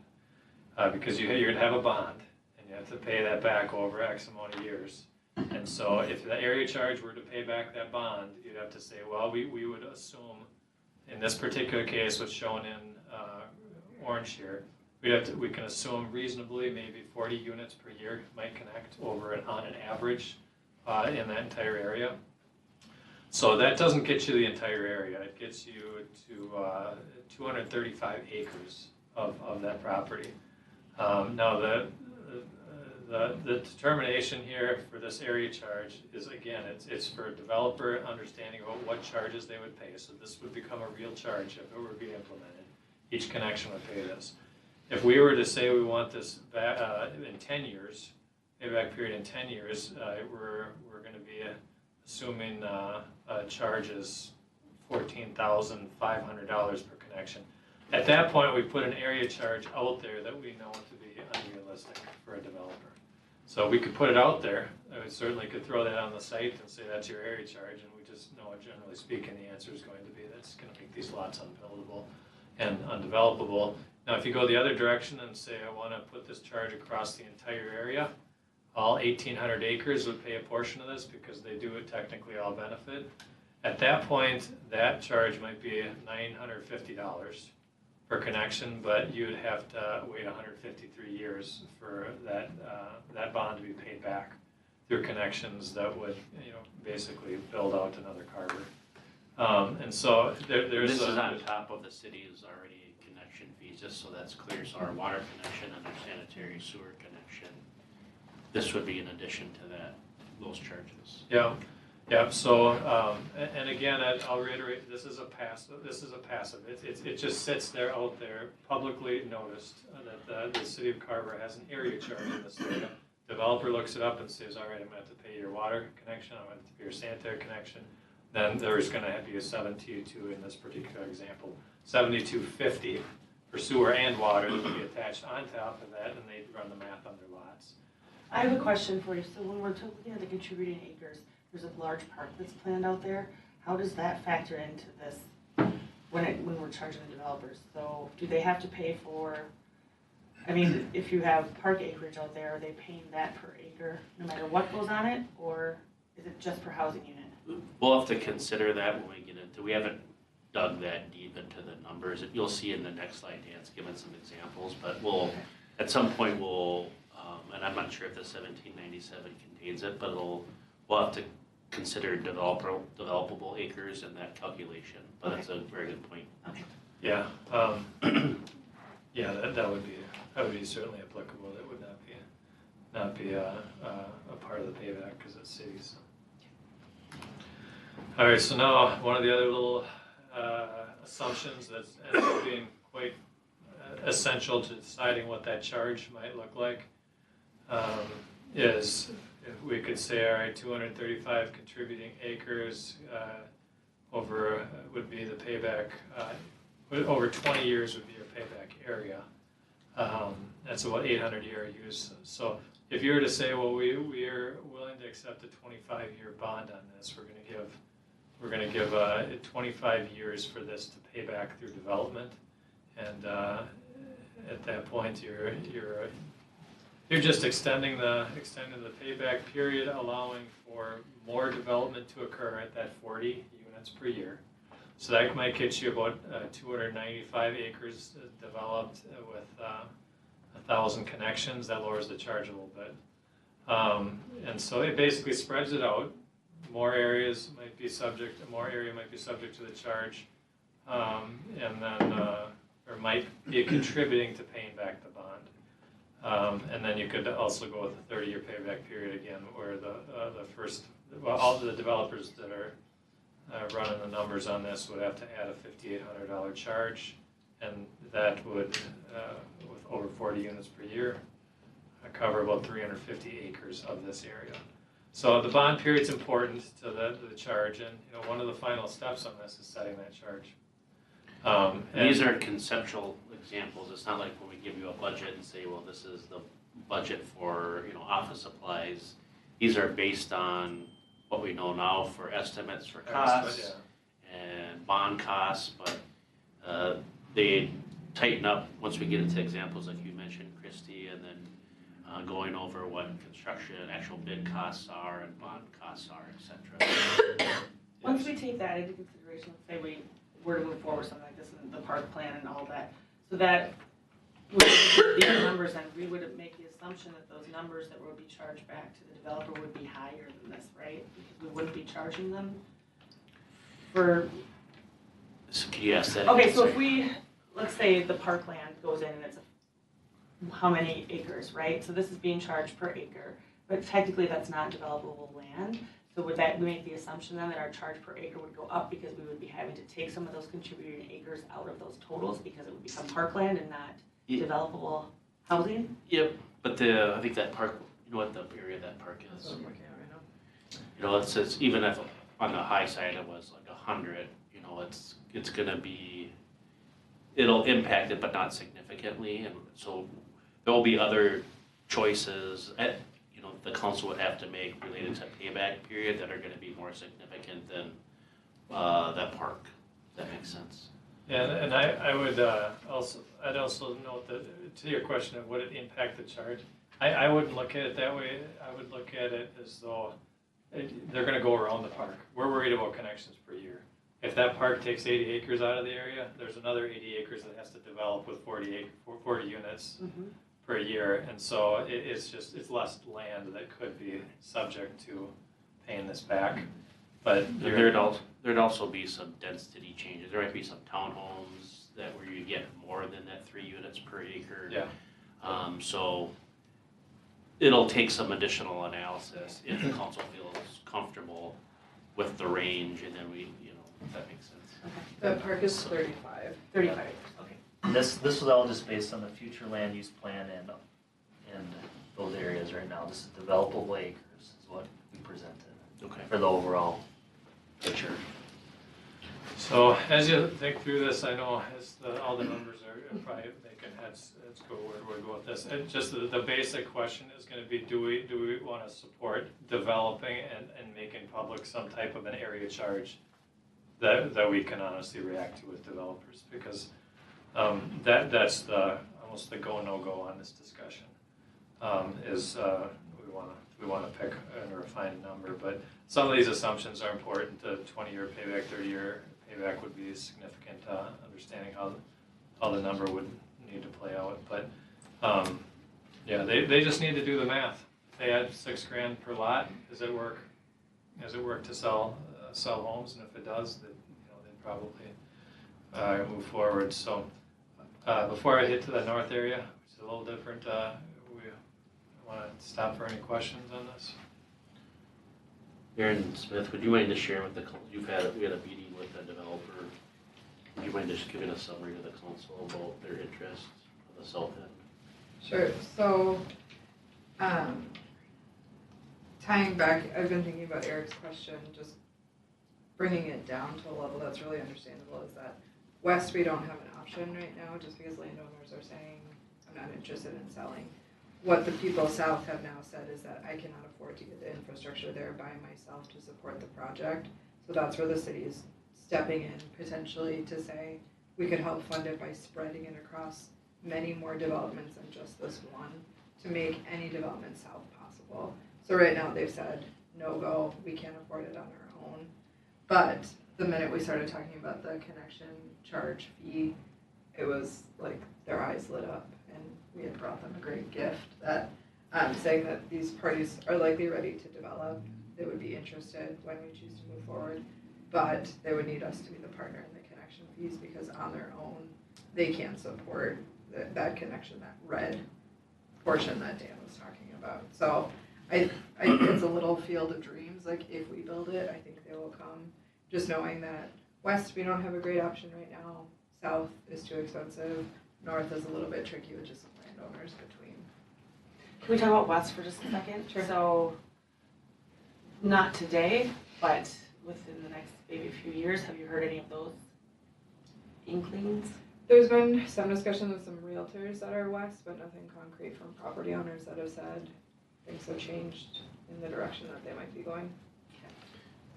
because you're going to have a bond, and you have to pay that back over X amount of years. And so if the area charge were to pay back that bond, you'd have to say, well, we would assume, in this particular case, what's shown in orange here, we can assume reasonably maybe 40 units per year might connect on an average in that entire area. So that doesn't get you the entire area. It gets you to 235 acres of that property. Now the determination here for this area charge is, again, it's for a developer understanding about what charges they would pay. So this would become a real charge if it were to be implemented. Each connection would pay this. If we were to say we want this back, in 10 years, payback period in 10 years, we're going to be assuming charges $14,500 per connection. At that point, we put an area charge out there that we know to be unrealistic for a developer. So we could put it out there. We certainly could throw that on the site and say that's your area charge, and we just know, generally speaking, the answer is going to be that's going to make these lots unbuildable and undevelopable. Now, if you go the other direction and say I want to put this charge across the entire area, all 1,800 acres would pay a portion of this because they do technically all benefit. At that point, that charge might be $950 per connection, but you'd have to wait 153 years for that bond to be paid back through connections that would, basically build out another Carver. And so there's this is on top of the city's already connection fees, just so that's clear. So our water connection and our sanitary sewer connection, this would be in addition to those charges. Yeah. So, and again, I'll reiterate, this is a passive. It just sits there out there, publicly noticed that the city of Carver has an area charge in this area. Developer looks it up and says, all right, I'm going to have to pay your water connection, I'm going to have to pay your sanitary connection. then there's gonna be a 72 in this particular example, 7250 for sewer and water that would be attached on top of that, and they'd run the math on their lots. I have a question for you. So when we're looking at the contributing acres, there's a large park that's planned out there. How does that factor into this when we're charging the developers? So do they have to pay for, I mean, if you have park acreage out there, are they paying that per acre no matter what goes on it? Or is it just per housing unit? We'll have to consider that when we get into, we haven't dug that deep into the numbers. You'll see in the next slide, Dan's given some examples, but we'll, at some point we'll, and I'm not sure if the 1797 contains it, but we'll have to consider developable acres in that calculation, but that's a very good point. Okay. Yeah, yeah, that would be certainly applicable. That would not be a part of the payback because it's cities. All right, so now one of the other little assumptions that ends up being quite essential to deciding what that charge might look like is if we could say, all right, 235 contributing acres over would be the payback, over 20 years would be your payback area. That's about 800-year use. So if you were to say, well, we are willing to accept a 25-year bond on this, we're going to give 25 years for this to pay back through development, and at that point you're just extending the payback period, allowing for more development to occur at that 40 units per year. So that might get you about 295 acres developed with 1,000 connections. That lowers the charge a little bit, and so it basically spreads it out. More area might be subject to the charge, and then or might be contributing to paying back the bond. And then you could also go with a 30-year payback period again, where all the developers that are running the numbers on this would have to add a $5,800 charge, and that would, with over 40 units per year, cover about 350 acres of this area. So the bond period's important to the charge, and one of the final steps on this is setting that charge. These are conceptual examples. It's not like when we give you a budget and say, well, this is the budget for office supplies. These are based on what we know now for estimates for costs and bond costs, but they tighten up once we get into examples like you mentioned, Christy, and then going over what construction and actual bid costs are and bond costs are, etc. Once we take that into consideration, let's say we were to move forward with something like this in the park plan and all that, so that these numbers, and we would make the assumption that those numbers that would be charged back to the developer would be higher than this, right? Because we wouldn't be charging them for. So can you ask that? Okay, again? so if we, let's say the parkland goes in and it's how many acres, right? So this is being charged per acre, but technically that's not developable land. So would that make the assumption then that our charge per acre would go up because we would be having to take some of those contributing acres out of those totals because it would become parkland and not developable housing? Yep, but I think that park, you know what the area that park is? It says even if on the high side it was like 100, it's gonna be, it'll impact it but not significantly, and so there will be other choices the council would have to make related to payback period that are going to be more significant than that park. If that makes sense. Yeah, and I would I'd also note that to your question of would it impact the charge, I wouldn't look at it that way. I would look at it as though they're going to go around the park. We're worried about connections per year. If that park takes 80 acres out of the area, there's another 80 acres that has to develop with 40 units. Mm-hmm. Per year, and so it's less land that could be subject to paying this back. But there'd also be some density changes. There might be some townhomes where you get more than that 3 units per acre. Yeah. So it'll take some additional analysis if the council feels comfortable with the range, and then if that makes sense. Okay. That park is 35. 35 acres, okay. And this was all just based on the future land use plan and those areas right now. This is developable acres is what we presented Okay. for the overall picture. So as you think through this, I know all the numbers are probably making heads go where we go with this. And just the basic question is gonna be, do we wanna support developing and making public some type of an area charge that we can honestly react to with developers? Because that's almost the go, no go on this discussion. We wanna pick a refined number, but some of these assumptions are important. The 20-year payback, 30-year payback would be significant, understanding how the number would need to play out. But yeah, they just need to do the math. If they add $6,000 per lot, does it work to sell homes? And if it does, then they'd probably move forward. So before I hit to the north area, which is a little different, we want to stop for any questions on this. Aaron Smith, would you mind just sharing with we had a meeting with a developer. Would you mind just giving a summary to the council about their interests on the south end? Sure, so, tying back, I've been thinking about Eric's question, just bringing it down to a level that's really understandable, is that west, we don't have an option right now, just because landowners are saying, I'm not interested in selling. What the people south have now said is that I cannot afford to get the infrastructure there by myself to support the project. So that's where the city is stepping in potentially to say, we could help fund it by spreading it across many more developments than just this one to make any development south possible. So right now they've said, no go, we can't afford it on our own. But the minute we started talking about the connection charge fee, it was like their eyes lit up, and we had brought them a great gift that saying that these parties are likely ready to develop. They would be interested when we choose to move forward, but they would need us to be the partner in the connection fees, because on their own, they can't support that connection, that red portion that Dan was talking about. So I think it's a little field of dreams. Like, if we build it, I think they will come. Just knowing that west, we don't have a great option right now. South is too expensive. North is a little bit tricky with just some landowners between. Can we talk about west for just a second? Sure. So, not today, but within the next maybe few years, have you heard any of those inklings? There's been some discussion with some realtors that are west, but nothing concrete from property owners that have said things have changed in the direction that they might be going.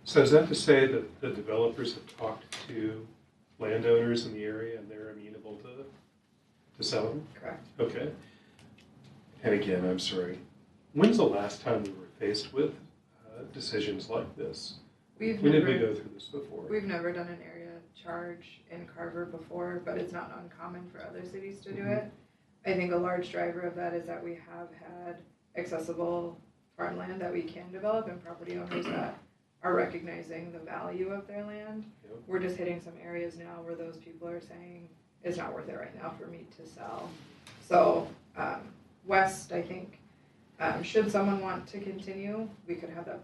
So is that to say that the developers have talked to landowners in the area and they're amenable to selling? Correct. Okay. And again, I'm sorry, when's the last time we were faced with decisions like this? When did we go through this before? We've never done an area charge in Carver before, but it's not uncommon for other cities to do it. I think a large driver of that is that we have had accessible farmland that we can develop, and property owners that are recognizing the value of their land. Yep. We're just hitting some areas now where those people are saying, it's not worth it right now for me to sell. So west, I think, should someone want to continue, we could have that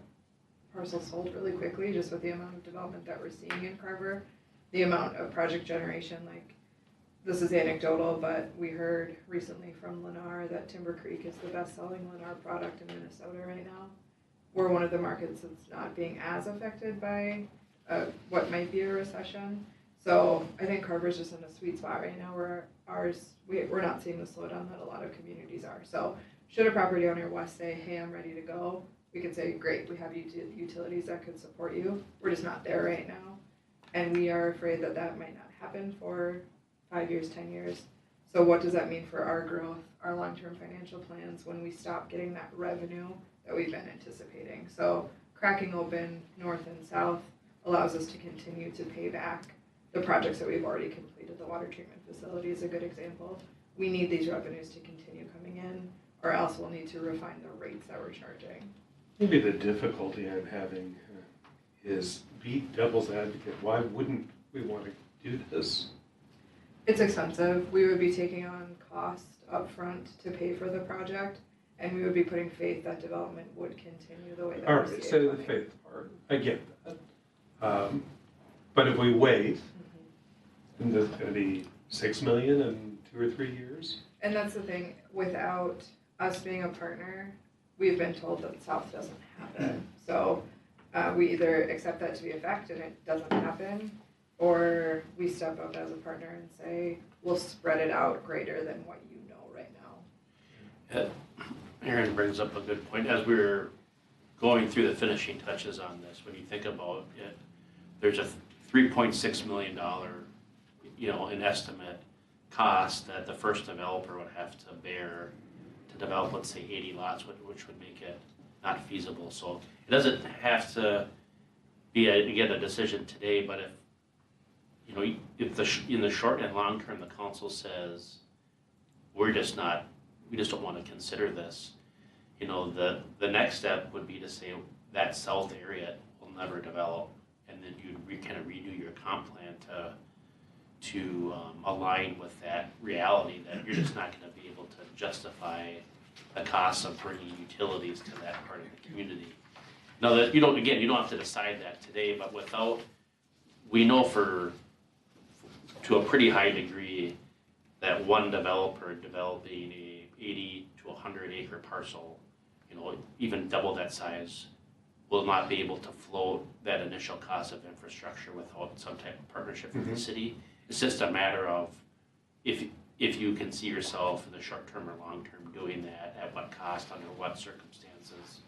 parcel sold really quickly, just with the amount of development that we're seeing in Carver, the amount of project generation. Like, this is anecdotal, but we heard recently from Lennar that Timber Creek is the best-selling Lennar product in Minnesota right now. We're one of the markets that's not being as affected by what might be a recession. So I think Carver's just in a sweet spot right now where we're not seeing the slowdown that a lot of communities are. So should a property owner west say, hey, I'm ready to go, we can say, great, we have utilities that could support you. We're just not there right now. And we are afraid that that might not happen for 5 years, 10 years. So what does that mean for our growth, our long-term financial plans when we stop getting that revenue that we've been anticipating? So cracking open north and south allows us to continue to pay back the projects that we've already completed. The water treatment facility is a good example. We need these revenues to continue coming in, or else we'll need to refine the rates that we're charging. Maybe the difficulty I'm having is be devil's advocate. Why wouldn't we want to do this? It's expensive. We would be taking on cost up front to pay for the project, and we would be putting faith that development would continue the way that All we right, see it so the coming. faith part, I get that. But if we wait, then there's going to be 6 million in 2 or 3 years. And that's the thing, without us being a partner, we've been told that South doesn't happen. So we either accept that to be a fact and it doesn't happen, or we step up as a partner and say, we'll spread it out greater than what you know right now. Aaron brings up a good point. As we're going through the finishing touches on this, when you think about it, there's a $3.6 million, an estimate cost that the first developer would have to bear to develop, let's say, 80 lots, which would make it not feasible. So it doesn't have to be, a decision today, but if in the short and long term, the council says, we just don't want to consider this, the next step would be to say that south area will never develop, and then you'd kind of redo your comp plan to align with that reality that you're just not going to be able to justify the cost of bringing utilities to that part of the community. Now that you don't have to decide that today, but we know to a pretty high degree that one developer developing a 80 to 100 acre parcel, even double that size, will not be able to float that initial cost of infrastructure without some type of partnership with the city. It's just a matter of if you can see yourself in the short term or long term doing that, at what cost, under what circumstances,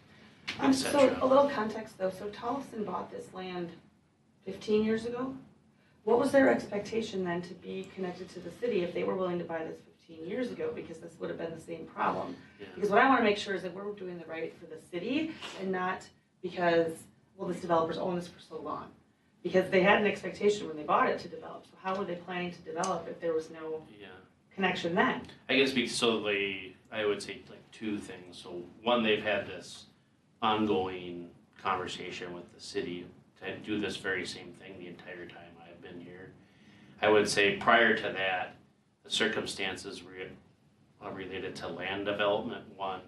etc. So a little context though, so Tolleson bought this land 15 years ago. What was their expectation then to be connected to the city if they were willing to buy this 15 years ago? Because this would have been the same problem. Yeah. Because what I want to make sure is that we're doing the right for the city and not because, well, this developer's owned this for so long. Because they had an expectation when they bought it to develop. So how were they planning to develop if there was no connection then? I guess I would say like two things. So one, they've had this ongoing conversation with the city to do this very same thing the entire time I've been here. I would say prior to that, the circumstances were related to land development, one,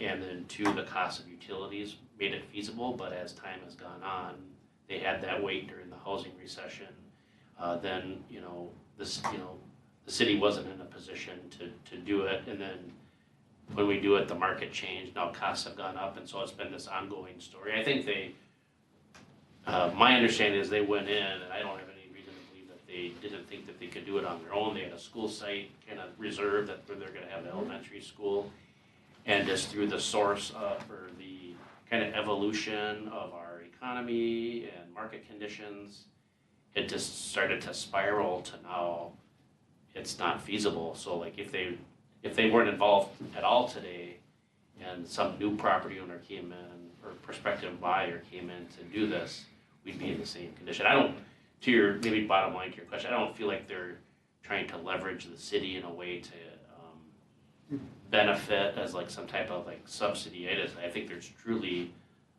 and then two, the cost of utilities made it feasible, but as time has gone on, they had that wait during the housing recession. Then, the city wasn't in a position to do it, and then when we do it, the market changed, now costs have gone up, and so it's been this ongoing story. I think my understanding is they went in, and I don't have any reason to believe that they didn't think that they could do it on their own. They had a school site kind of reserved where they're gonna have the elementary school, and just through the source or the kind of evolution of our economy and market conditions, it just started to spiral to now it's not feasible. So like if they weren't involved at all today and some new property owner came in or prospective buyer came in to do this, we'd be in the same condition. To your maybe bottom line to your question, I don't feel like they're trying to leverage the city in a way to benefit as like some type of like subsidy. I think there's truly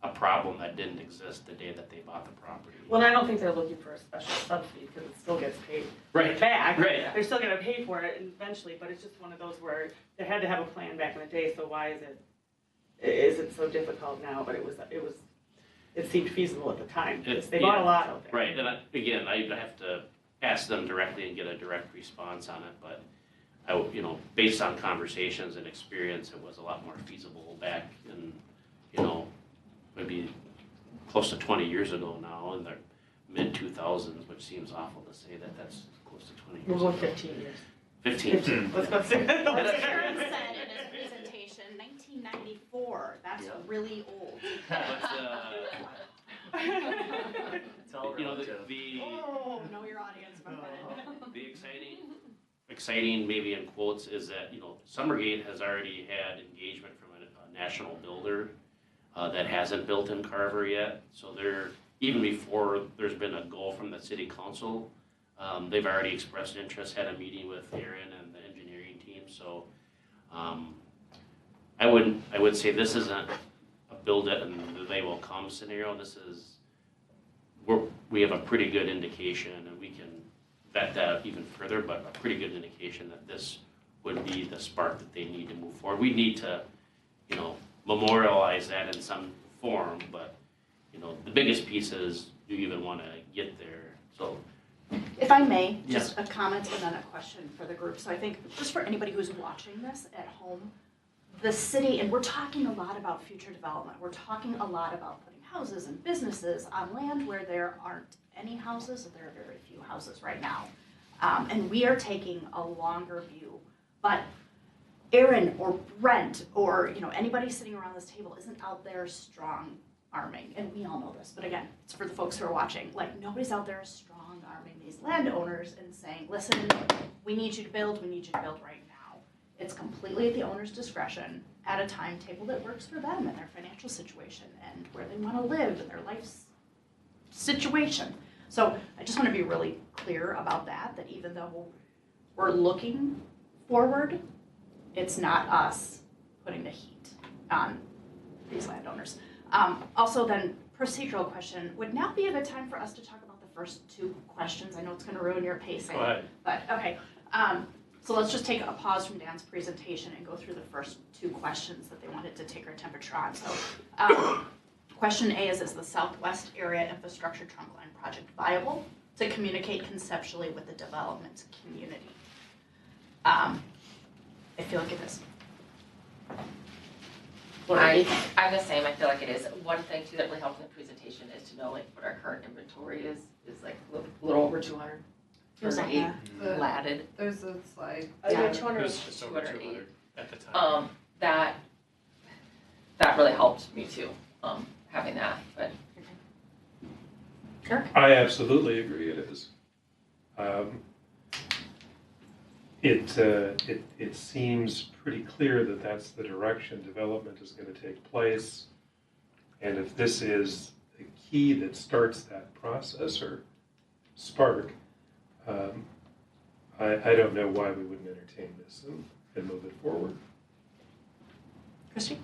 a problem that didn't exist the day that they bought the property. Well, I don't think they're looking for a special subsidy because it still gets paid back. Right. They're still gonna pay for it eventually, but it's just one of those where they had to have a plan back in the day, so why is it so difficult now? But it seemed feasible at the time. They bought a lot out there. Right, and I have to ask them directly and get a direct response on it, but based on conversations and experience, it was a lot more feasible back in, maybe close to 20 years ago now, in the mid-2000s, which seems awful to say that's close to 20 years We'll ago. go 15 years. 15. Let's go. Aaron said in his presentation, 1994, that's really old. It's all relative. Oh, know your audience, my friend. The exciting maybe in quotes is that, Summergate has already had engagement from a national builder that hasn't built in Carver yet. So even before there's been a goal from the city council, they've already expressed interest, had a meeting with Aaron and the engineering team. So I would say this isn't a build it and they will come scenario. We have a pretty good indication, and we can vet that even further, but a pretty good indication that this would be the spark that they need to move forward. We need to, memorialize that in some form, but, the biggest piece is, do you even want to get there? So, if I may, just a comment and then a question for the group. So I think just for anybody who's watching this at home, the city, and we're talking a lot about future development. We're talking a lot about putting houses and businesses on land where there aren't any houses, there are very few houses right now. And we are taking a longer view. But Aaron or Brent or anybody sitting around this table isn't out there strong arming, and we all know this, but again, it's for the folks who are watching. Like, nobody's out there strong arming these landowners and saying, listen, we need you to build right now. It's completely at the owner's discretion at a timetable that works for them and their financial situation and where they want to live and their life's situation. So I just want to be really clear about that even though we're looking forward, it's not us putting the heat on these landowners. Also then, procedural question, would now be a good time for us to talk about the first two questions? I know it's going to ruin your pacing. Go ahead. But, okay. So let's just take a pause from Dan's presentation and go through the first two questions that they wanted to take our temperature on. So question A is the Southwest Area Infrastructure Trunk Line Project viable to communicate conceptually with the development community? I feel like it is. I'm the same, I feel like it is. One thing too that really helped in the presentation is to know like what our current inventory is like a little over 200. It was on 208 that. latted. There's a slide. Yeah. It was just over 200 at the time. That really helped me too, having that, but. I absolutely agree it is. It seems pretty clear that that's the direction development is going to take place. And if this is the key that starts that process or spark, I don't know why we wouldn't entertain this and move it forward. Christy?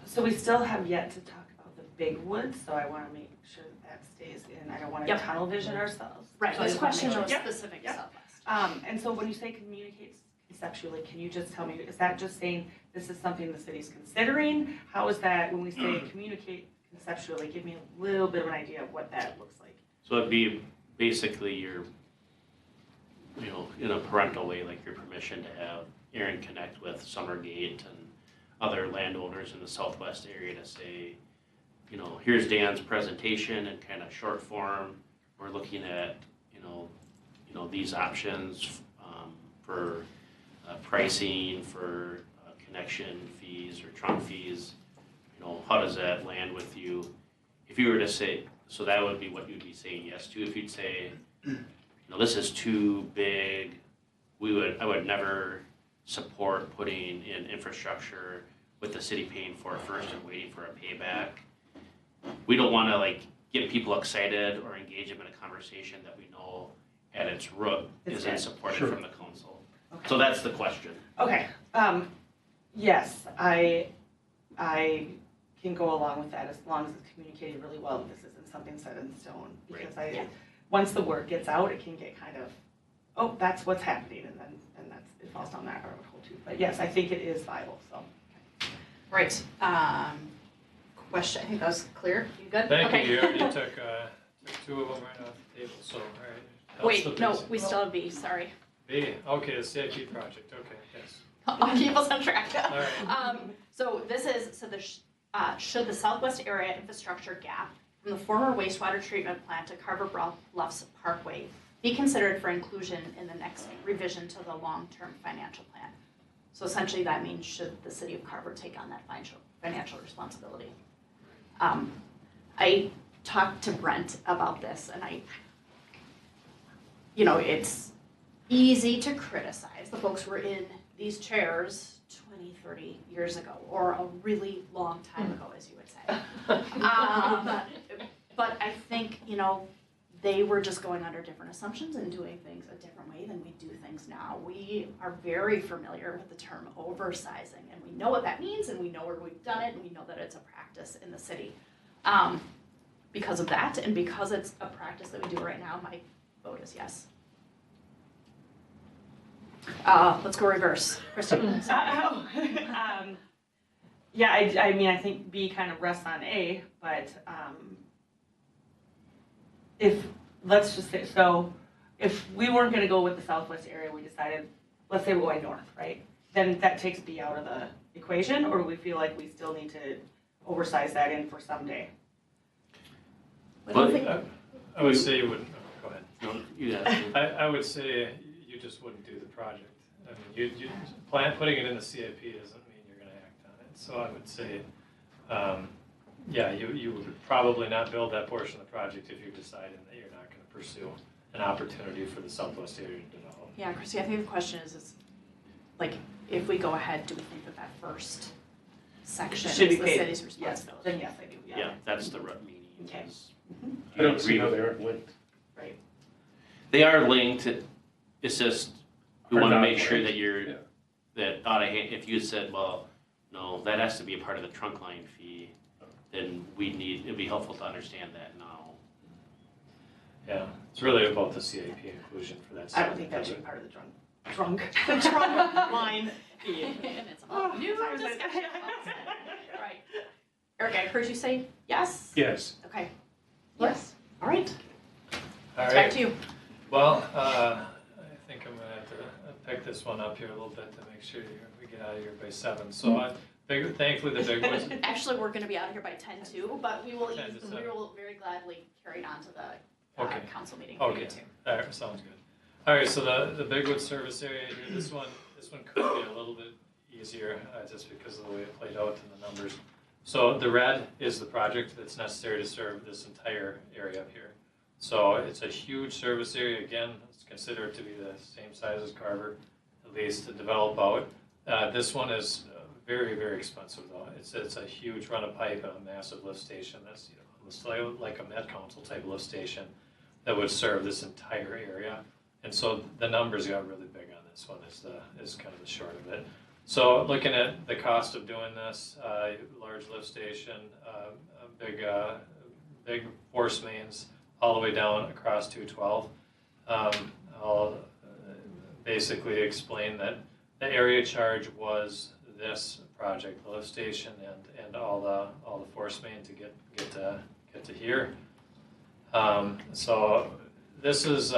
So we still have yet to talk about the big woods, so I want to make sure that stays in. I don't want to Yep. tunnel vision ourselves. Right, So I this just wanna question make was sure. specific to Yep. Southwest. And so when you say communicate conceptually, can you just tell me, is that just saying this is something the city's considering? How is that, when we say communicate conceptually, give me a little bit of an idea of what that looks like. So it'd be basically your, in a parental way, like your permission to have Aaron connect with Summergate and other landowners in the Southwest area to say, here's Dan's presentation in kind of short form. We're looking at, these options for pricing, for connection fees or trunk fees. How does that land with you? If you were to say, so that would be what you'd be saying yes to. If you'd say, this is too big, I would never support putting in infrastructure with the city paying for it first and waiting for a payback. We don't want to get people excited or engage them in a conversation that we know at its root isn't supported Sure. from the council. Okay. So that's the question. Okay, yes, I can go along with that as long as it's communicated really well, that this isn't something set in stone. Because once the word gets out, it can get kind of, oh, that's what's happening, and it falls down that rabbit hole too. But yes, I think it is viable, so. Right. Question, I think that was clear. You good? Thank Okay. you, you already took two of them right off the table, so, all right. That's Wait, the no, basic. we still have B, sorry. B, okay, the CIP project, okay, yes. I'll keep us on track. All right. So this is, should the Southwest Area Infrastructure gap from the former wastewater treatment plant to Carver Bluffs Parkway be considered for inclusion in the next revision to the long-term financial plan? So essentially that means should the city of Carver take on that financial responsibility? I talked to Brent about this and it's easy to criticize the folks who were in these chairs 20, 30 years ago, or a really long time ago, as you would say. But I think, they were just going under different assumptions and doing things a different way than we do things now. We are very familiar with the term oversizing, and we know what that means, and we know where we've done it, and we know that it's a practice in the city. Because of that, and because it's a practice that we do right now, my vote is yes. Let's go reverse. Kristen. Yeah, I mean, I think B kind of rests on A, but let's just say, so if we weren't gonna go with the Southwest area, we decided, let's say we're going north, right? Then that takes B out of the equation, or do we feel like we still need to oversize that in for someday? I don't But- think, I would say you would, go ahead. No, you asked. I would say you just wouldn't do the project. I mean, you putting it in the CIP doesn't mean you're gonna act on it. So I would say, yeah, you would probably not build that portion of the project if you're deciding that you're not gonna pursue an opportunity for the southwest area to develop. yeah, Chrissy, I think the question is like, if we go ahead, do we think that that first section is Should be the paid. city's Yes, responsibility? then yes, I do, yeah. Yeah, that's the meaning. Okay. is- I don't you see agree how with- they aren't linked. They are linked, it's just, we Are wanna not make sure linked. that you're, Yeah. that out of hand, if you said, well, no, that has to be a part of the trunk line fee, then it'd be helpful to understand that now. Yeah, it's really about the CIP inclusion for that. I don't think that should be part of the the trunk line. And it's all new discussion. Right. Eric, I heard you say yes? Yes. Okay, Yes. all right, All it's right. back to you. Well, I think I'm gonna have to pick this one up here a little bit to make sure we get out of here by 7. So thankfully the big ones. Actually, we're gonna be out of here by 10 too, but we will, 10 to 7. we will very gladly carry it on to the Okay. council meeting if we Okay, need to. all right, sounds good. All right, so the Bigwood service area here, this one could be a little bit easier, just because of the way it played out in the numbers. So the red is the project that's necessary to serve this entire area up here. So it's a huge service area, again, it's considered to be the same size as Carver, at least to develop out. This one is very, very expensive though. It's a huge run of pipe and a massive lift station that's, almost like a Met Council type lift station that would serve this entire area. And so the numbers got really big on this one is kind of the short of it. So looking at the cost of doing this, large lift station, big force mains all the way down across 212. I'll basically explain that the area charge was this project, the lift station and all the force main to get to here. So this is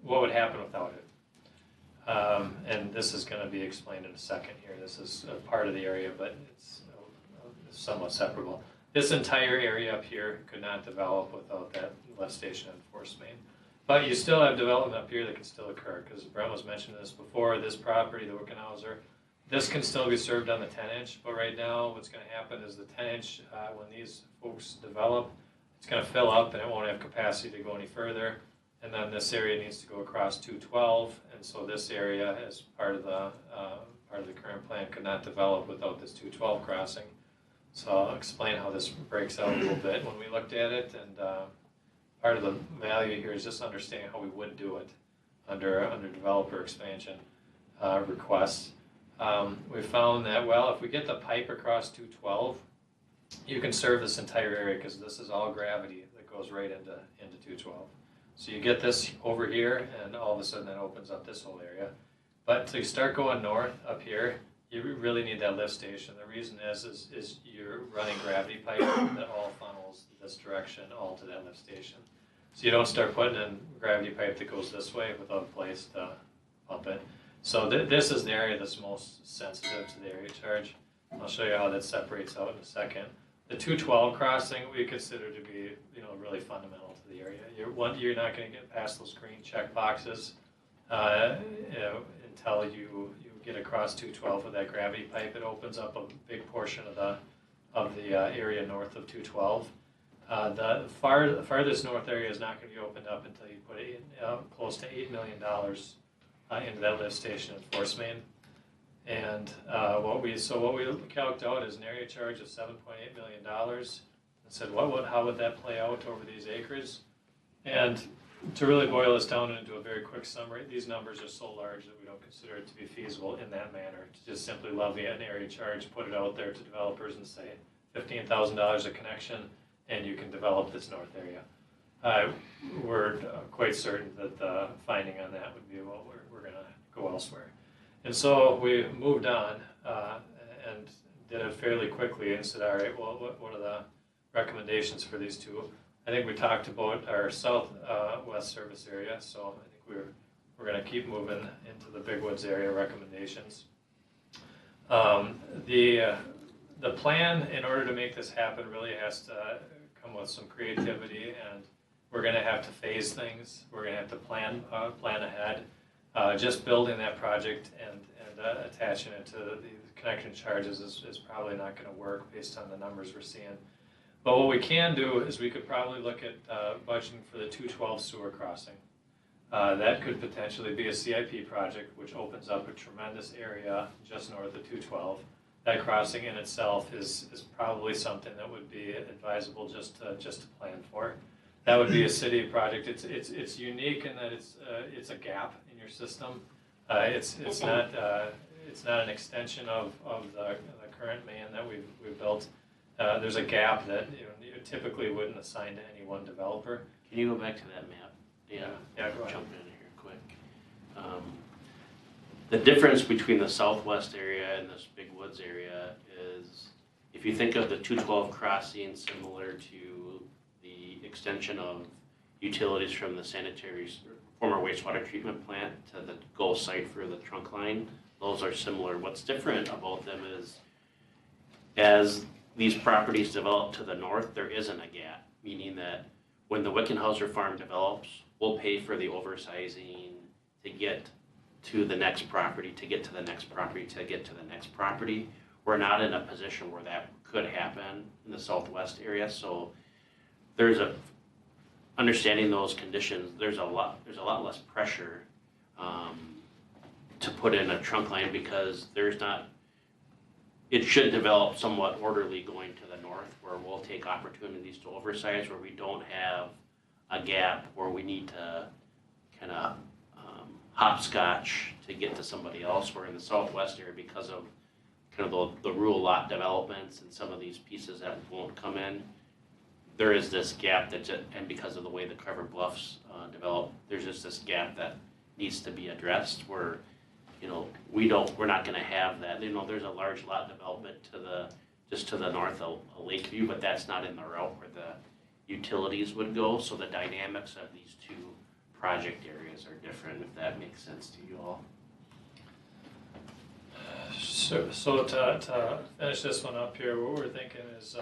what would happen without it. And this is going to be explained in a second here. This is a part of the area, but it's somewhat separable. This entire area up here could not develop without that lift station and force main. But you still have development up here that can still occur, because Brent was mentioning this before, this property, the Wickenhauser, this can still be served on the 10-inch, but right now what's going to happen is the 10-inch, when these folks develop, it's going to fill up and it won't have capacity to go any further. And then this area needs to go across 212, and so this area, as part of the current plan, could not develop without this 212 crossing. So I'll explain how this breaks out a little bit when we looked at it, and part of the value here is just understanding how we would do it under developer expansion requests. We found that, well, if we get the pipe across 212, you can serve this entire area, because this is all gravity that goes right into 212. So you get this over here, and all of a sudden that opens up this whole area. But to start going north up here, you really need that lift station. The reason is you're running gravity pipe that all funnels this direction all to that lift station. So you don't start putting in gravity pipe that goes this way without a place to pump it. So this is the area that's most sensitive to the area charge. I'll show you how that separates out in a second. The 212 crossing we consider to be, really fundamental to the area. You're not going to get past those green check boxes until you get across 212 with that gravity pipe. It opens up a big portion of the area north of 212. The farthest north area is not going to be opened up until you put close to $8 million into that lift station and force main. And what we calculated out is an area charge of $7.8 million. And said, how would that play out over these acres? And to really boil this down into a very quick summary, these numbers are so large that we don't consider it to be feasible in that manner, to just simply levy an area charge, put it out there to developers and say $15,000 a connection, and you can develop this north area. We're quite certain that the finding on that would be, well, we're going to go elsewhere. And so we moved on and did it fairly quickly and said, all right, well, what are the recommendations for these two? I think we talked about our southwest service area, so I think we're going to keep moving into the Big Woods area recommendations. The plan, in order to make this happen, really has to come with some creativity, and we're gonna have to phase things. We're gonna have to plan ahead. Just building that project and attaching it to the connection charges is probably not gonna work based on the numbers we're seeing. But what we can do is we could probably look at budgeting for the 212 sewer crossing. That could potentially be a CIP project, which opens up a tremendous area just north of 212. That crossing in itself is probably something that would be advisable just to plan for. That would be a city project. It's unique in that it's a gap in your system. It's not an extension of the current main that we've built. There's a gap that you typically wouldn't assign to any one developer. Can you go back to that map? Yeah, go ahead. Jump in here quick. The difference between the southwest area and this Big Woods area is, if you think of the 212 crossing similar to the extension of utilities from the former wastewater treatment plant to the goal site for the trunk line, those are similar. What's different about them is, as these properties develop to the north, there isn't a gap, meaning that when the Wickenhauser farm develops, we'll pay for the oversizing to get to the next property, to get to the next property, to get to the next property. We're not in a position where that could happen in the southwest area, so there's understanding those conditions, there's a lot less pressure to put in a trunk line, because it should develop somewhat orderly going to the north, where we'll take opportunities to oversize where we don't have a gap where we need to kind of hopscotch to get to somebody else. Where in the southwest area, because of kind of the rural lot developments and some of these pieces that won't come in, there is this gap and because of the way the Carver Bluffs develop, there's just this gap that needs to be addressed, where we're not going to have that. There's a large lot development just to the north of Lakeview, but that's not in the route where the utilities would go. So the dynamics of these two project areas are different, if that makes sense to you all. So to finish this one up here, what we're thinking is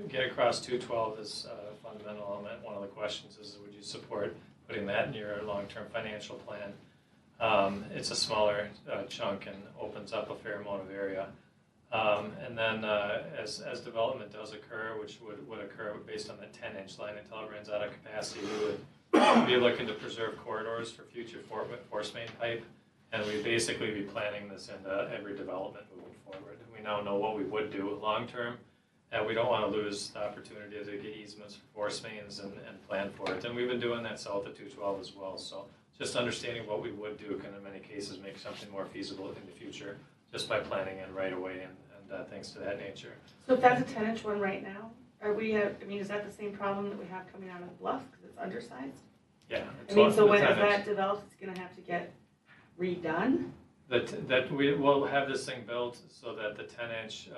get across 212 is a fundamental element. One of the questions is, would you support putting that in your long-term financial plan? It's a smaller chunk and opens up a fair amount of area. And then as development does occur, which would occur based on the 10-inch line until it runs out of capacity, we would be looking to preserve corridors for future force main pipe. And we'd basically be planning this into every development moving forward. We now know what we would do long-term, and we don't want to lose the opportunity to get easements for force mains and plan for it. And we've been doing that south of 212 as well. So just understanding what we would do can in many cases make something more feasible in the future, just by planning it right away and things to that nature. So if that's a 10-inch one right now, is that the same problem that we have coming out of the bluff, because it's undersized? Yeah. So when that develops, it's gonna have to get redone? That we will have this thing built so that the 10-inch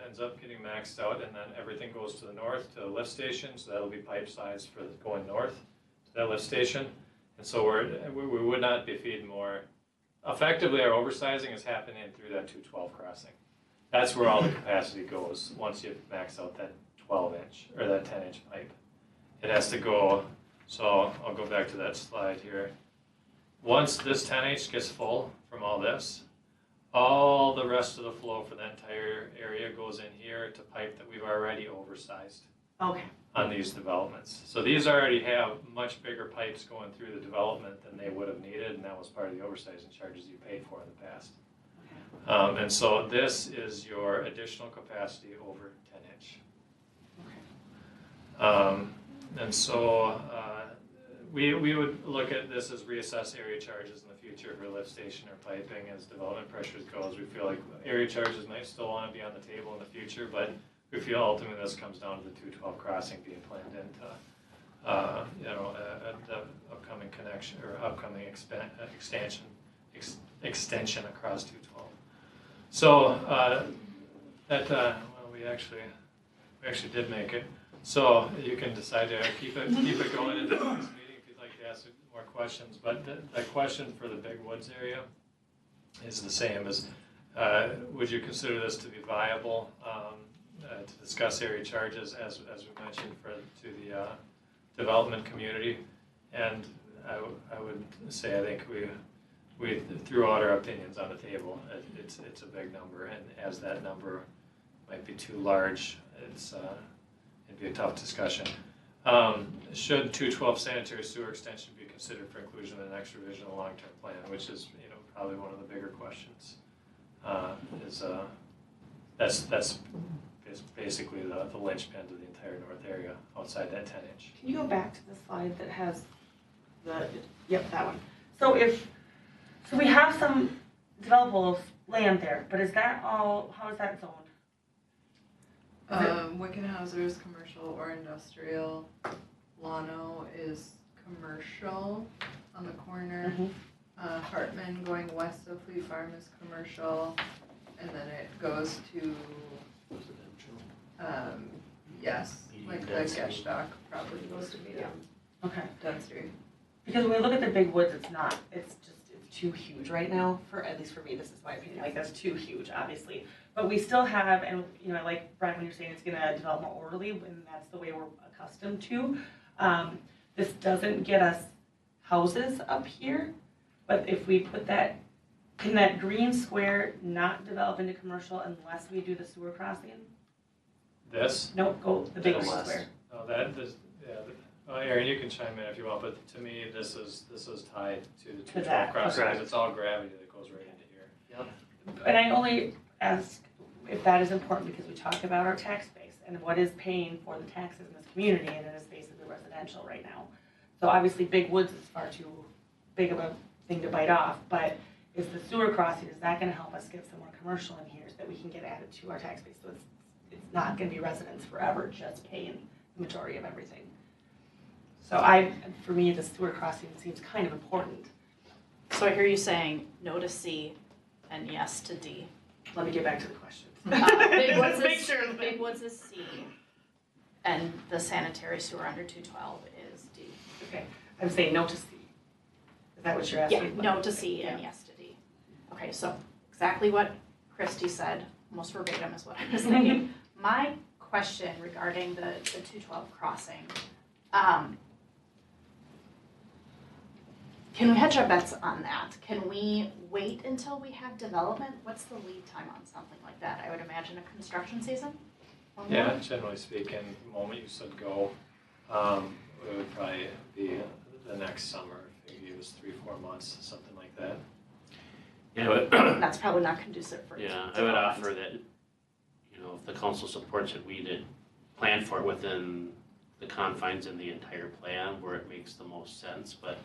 ends up getting maxed out, and then everything goes to the north to the lift station, so that'll be pipe size for going north to that lift station. And so we would not be feeding more. Effectively, our oversizing is happening through that 212 crossing. That's where all the capacity goes once you max out that 12-inch or that 10-inch pipe. It has to go, so I'll go back to that slide here. Once this 10-inch gets full from all this, all the rest of the flow for the entire area goes in here to pipe that we've already oversized. Okay. On these developments. So these already have much bigger pipes going through the development than they would have needed, and that was part of the oversizing charges you paid for in the past. Okay. And so this is your additional capacity over 10-inch. Okay. And so we would look at this as reassess area charges in the future for lift station or piping as development pressures goes. We feel like area charges might still want to be on the table in the future, but we feel ultimately this comes down to the 212 crossing being planned into, the upcoming connection or upcoming extension across 212. So we actually did make it. So you can decide to keep it going into the next meeting if you'd like to ask more questions. But the question for the Big Woods area is the same as, would you consider this to be viable to discuss area charges, as we mentioned, to the development community. And I would say, I think we threw out our opinions on the table. It's a big number, and as that number might be too large, it'd be a tough discussion. Should 212 sanitary sewer extension be considered for inclusion in the next revision of the long-term plan, which is probably one of the bigger questions. That's basically the linchpin to the entire north area outside that 10-inch. Can you go back to the slide that has yep, that one. So we have some developable land there, but is that all, how is that zoned? Wickenhauser is commercial or industrial. Lano is commercial on the corner. Hartman going west of Fleet Farm is commercial, and then it goes to, yes, like the Geshdock property goes to medium Okay. density. Because when we look at the big woods, it's too huge right now, at least for me, this is my opinion, like that's too huge, obviously. But we still have, and like Brian, when you're saying it's gonna develop more orderly, and that's the way we're accustomed to. This doesn't get us houses up here, but if we put can that green square not develop into commercial unless we do the sewer crossing? This? Nope, go the big green West. square. No, Aaron, you can chime in if you want, but to me, this is tied to the 212 that, crossing, okay. it's all gravity that goes right into here. And I only ask if that is important because we talk about our tax base and what is paying for the taxes in this community, and it is basically residential right now. So obviously Big Woods is far too big of a thing to bite off, but is the sewer crossing, is that gonna help us get some more commercial in here so that we can get added to our tax base? So it's not gonna be residents forever just paying the majority of everything. So for me, the sewer crossing seems kind of important. So I hear you saying no to C and yes to D. Let me get back to the question. Big Woods Make is, sure. Big Woods is C, and the sanitary sewer under 212 is D. Okay, I'm saying no to C. Is that what you're asking? Yeah, no to C and yes to D. Okay, so exactly what Christy said, almost verbatim is what I was thinking. My question regarding the 212 crossing, can we hedge our bets on that? Can we wait until we have development? What's the lead time on something like that? I would imagine a construction season? Or more? Yeah, generally speaking, the moment you said go, it would probably be the next summer, maybe it was 3-4 months, something like that. Yeah, That's probably not conducive for yeah, I would development. offer that, if the council supports it, we did plan for it within the confines in the entire plan where it makes the most sense, but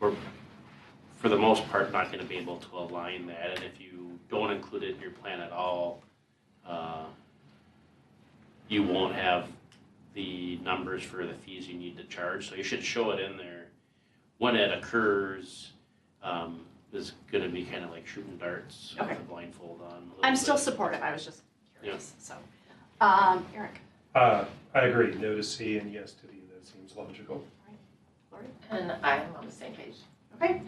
we're, for the most part, not gonna be able to align that, and if you don't include it in your plan at all, you won't have the numbers for the fees you need to charge, so you should show it in there. When it occurs, is gonna be kind of like shooting darts with Okay. a blindfold on. a little I'm still bit. supportive, I was just curious, so. Eric, I agree, no to C and yes to D, that seems logical. Lori? And I'm on the same page. Okay.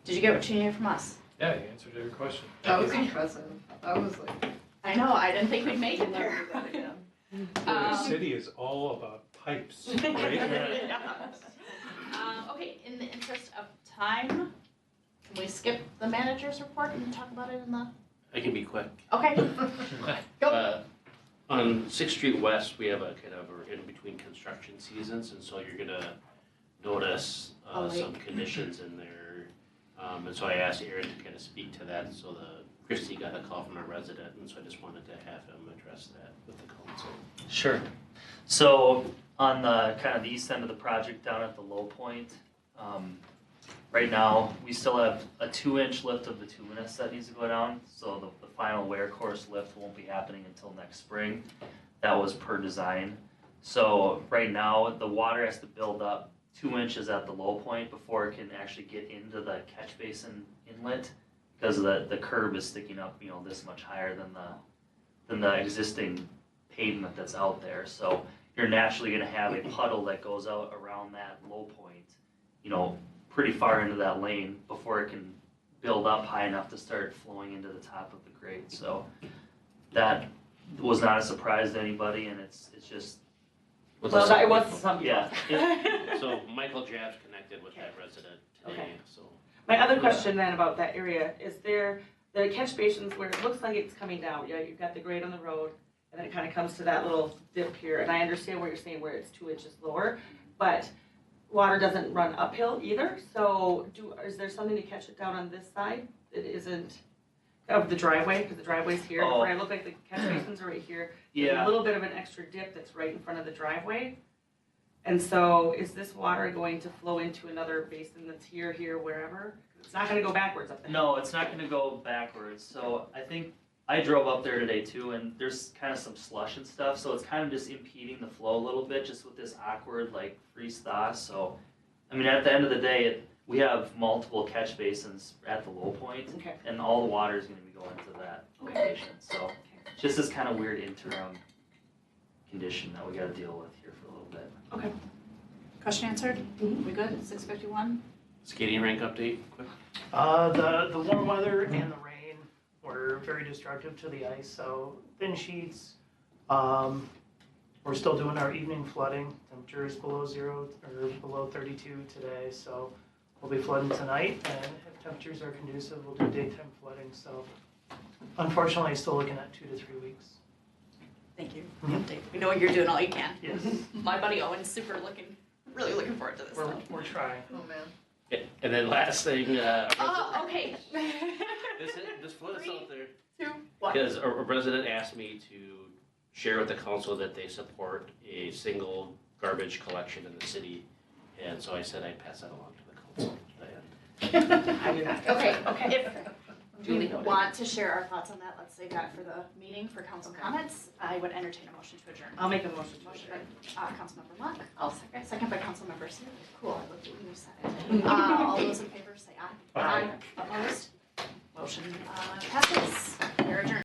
Did you get what you needed from us? Yeah, you answered every question. That was Okay. impressive. That was like. I know, I didn't think we'd make it there. The city is all about pipes, right? Okay, in the interest of time, can we skip the manager's report and talk about it in the, I can be quick. okay, go. On 6th Street West, we have a kind of, we're in between construction seasons, and so you're gonna notice some conditions in there. And so I asked Aaron to kind of speak to that, so Christie got a call from a resident, and so I just wanted to have him address that with the council. Sure. So on the kind of the east end of the project down at the low point, right now, we still have a 2-inch lift of the bituminous that needs to go down. So the final wear course lift won't be happening until next spring. That was per design. So right now, the water has to build up 2 inches at the low point before it can actually get into the catch basin inlet, because the curb is sticking up, this much higher than the existing pavement that's out there. So you're naturally gonna have a puddle that goes out around that low point, pretty far into that lane before it can build up high enough to start flowing into the top of the grate. So that was not a surprise to anybody, and it's just, Well, it was something. yeah. So Michael Jabs connected with that resident today, Okay. so. My other question then about that area, is there the catch basins where it looks like it's coming down, yeah, you've got the grade on the road, and then it kind of comes to that little dip here, and I understand what you're saying where it's 2 inches lower, but water doesn't run uphill either, so is there something to catch it down on this side that isn't of the driveway, because the driveway's here, Oh. where I look like the catch basins are right here. There's Yeah. a little bit of an extra dip that's right in front of the driveway. And so is this water going to flow into another basin that's here, wherever? It's not gonna go backwards up there. No, it's not gonna go backwards. So I think, I drove up there today too, and there's kind of some slush and stuff, so it's kind of just impeding the flow a little bit, just with this awkward like freeze thaw. So, I mean, at the end of the day, we have multiple catch basins at the low point, Okay. and all the water is gonna be going to that Okay. location. So, just this kind of weird interim condition that we gotta deal with here for a little bit. Question answered? We good? 6:51? Skating rink update, quick. The warm weather and the rain were very destructive to the ice, so thin sheets. We're still doing our evening flooding, temperature is below 0 or below 32 today, so we'll be flooding tonight, and if temperatures are conducive, we'll do daytime flooding, so unfortunately, still looking at 2 to 3 weeks. Thank you. for the update. We know you're doing all you can. Yes, My buddy Owen's really looking forward to this we're, stuff. we're trying. Oh, man. Yeah, and then last thing, Oh, okay. this flood is out there. 2, 1. Because a resident asked me to share with the council that they support a single garbage collection in the city. And so I said I'd pass that along to the council. Okay, if Duly we noted. want to share our thoughts on that, let's save that for the meeting for council comments. I would entertain a motion to adjourn. I'll make a motion to Motion adjourn. by Councilmember Mock, I'll second. second by Councilmember Seer. Cool, I looked at when you said it. All those in favor say aye. Aye. Opposed? Motion passes. We're adjourned.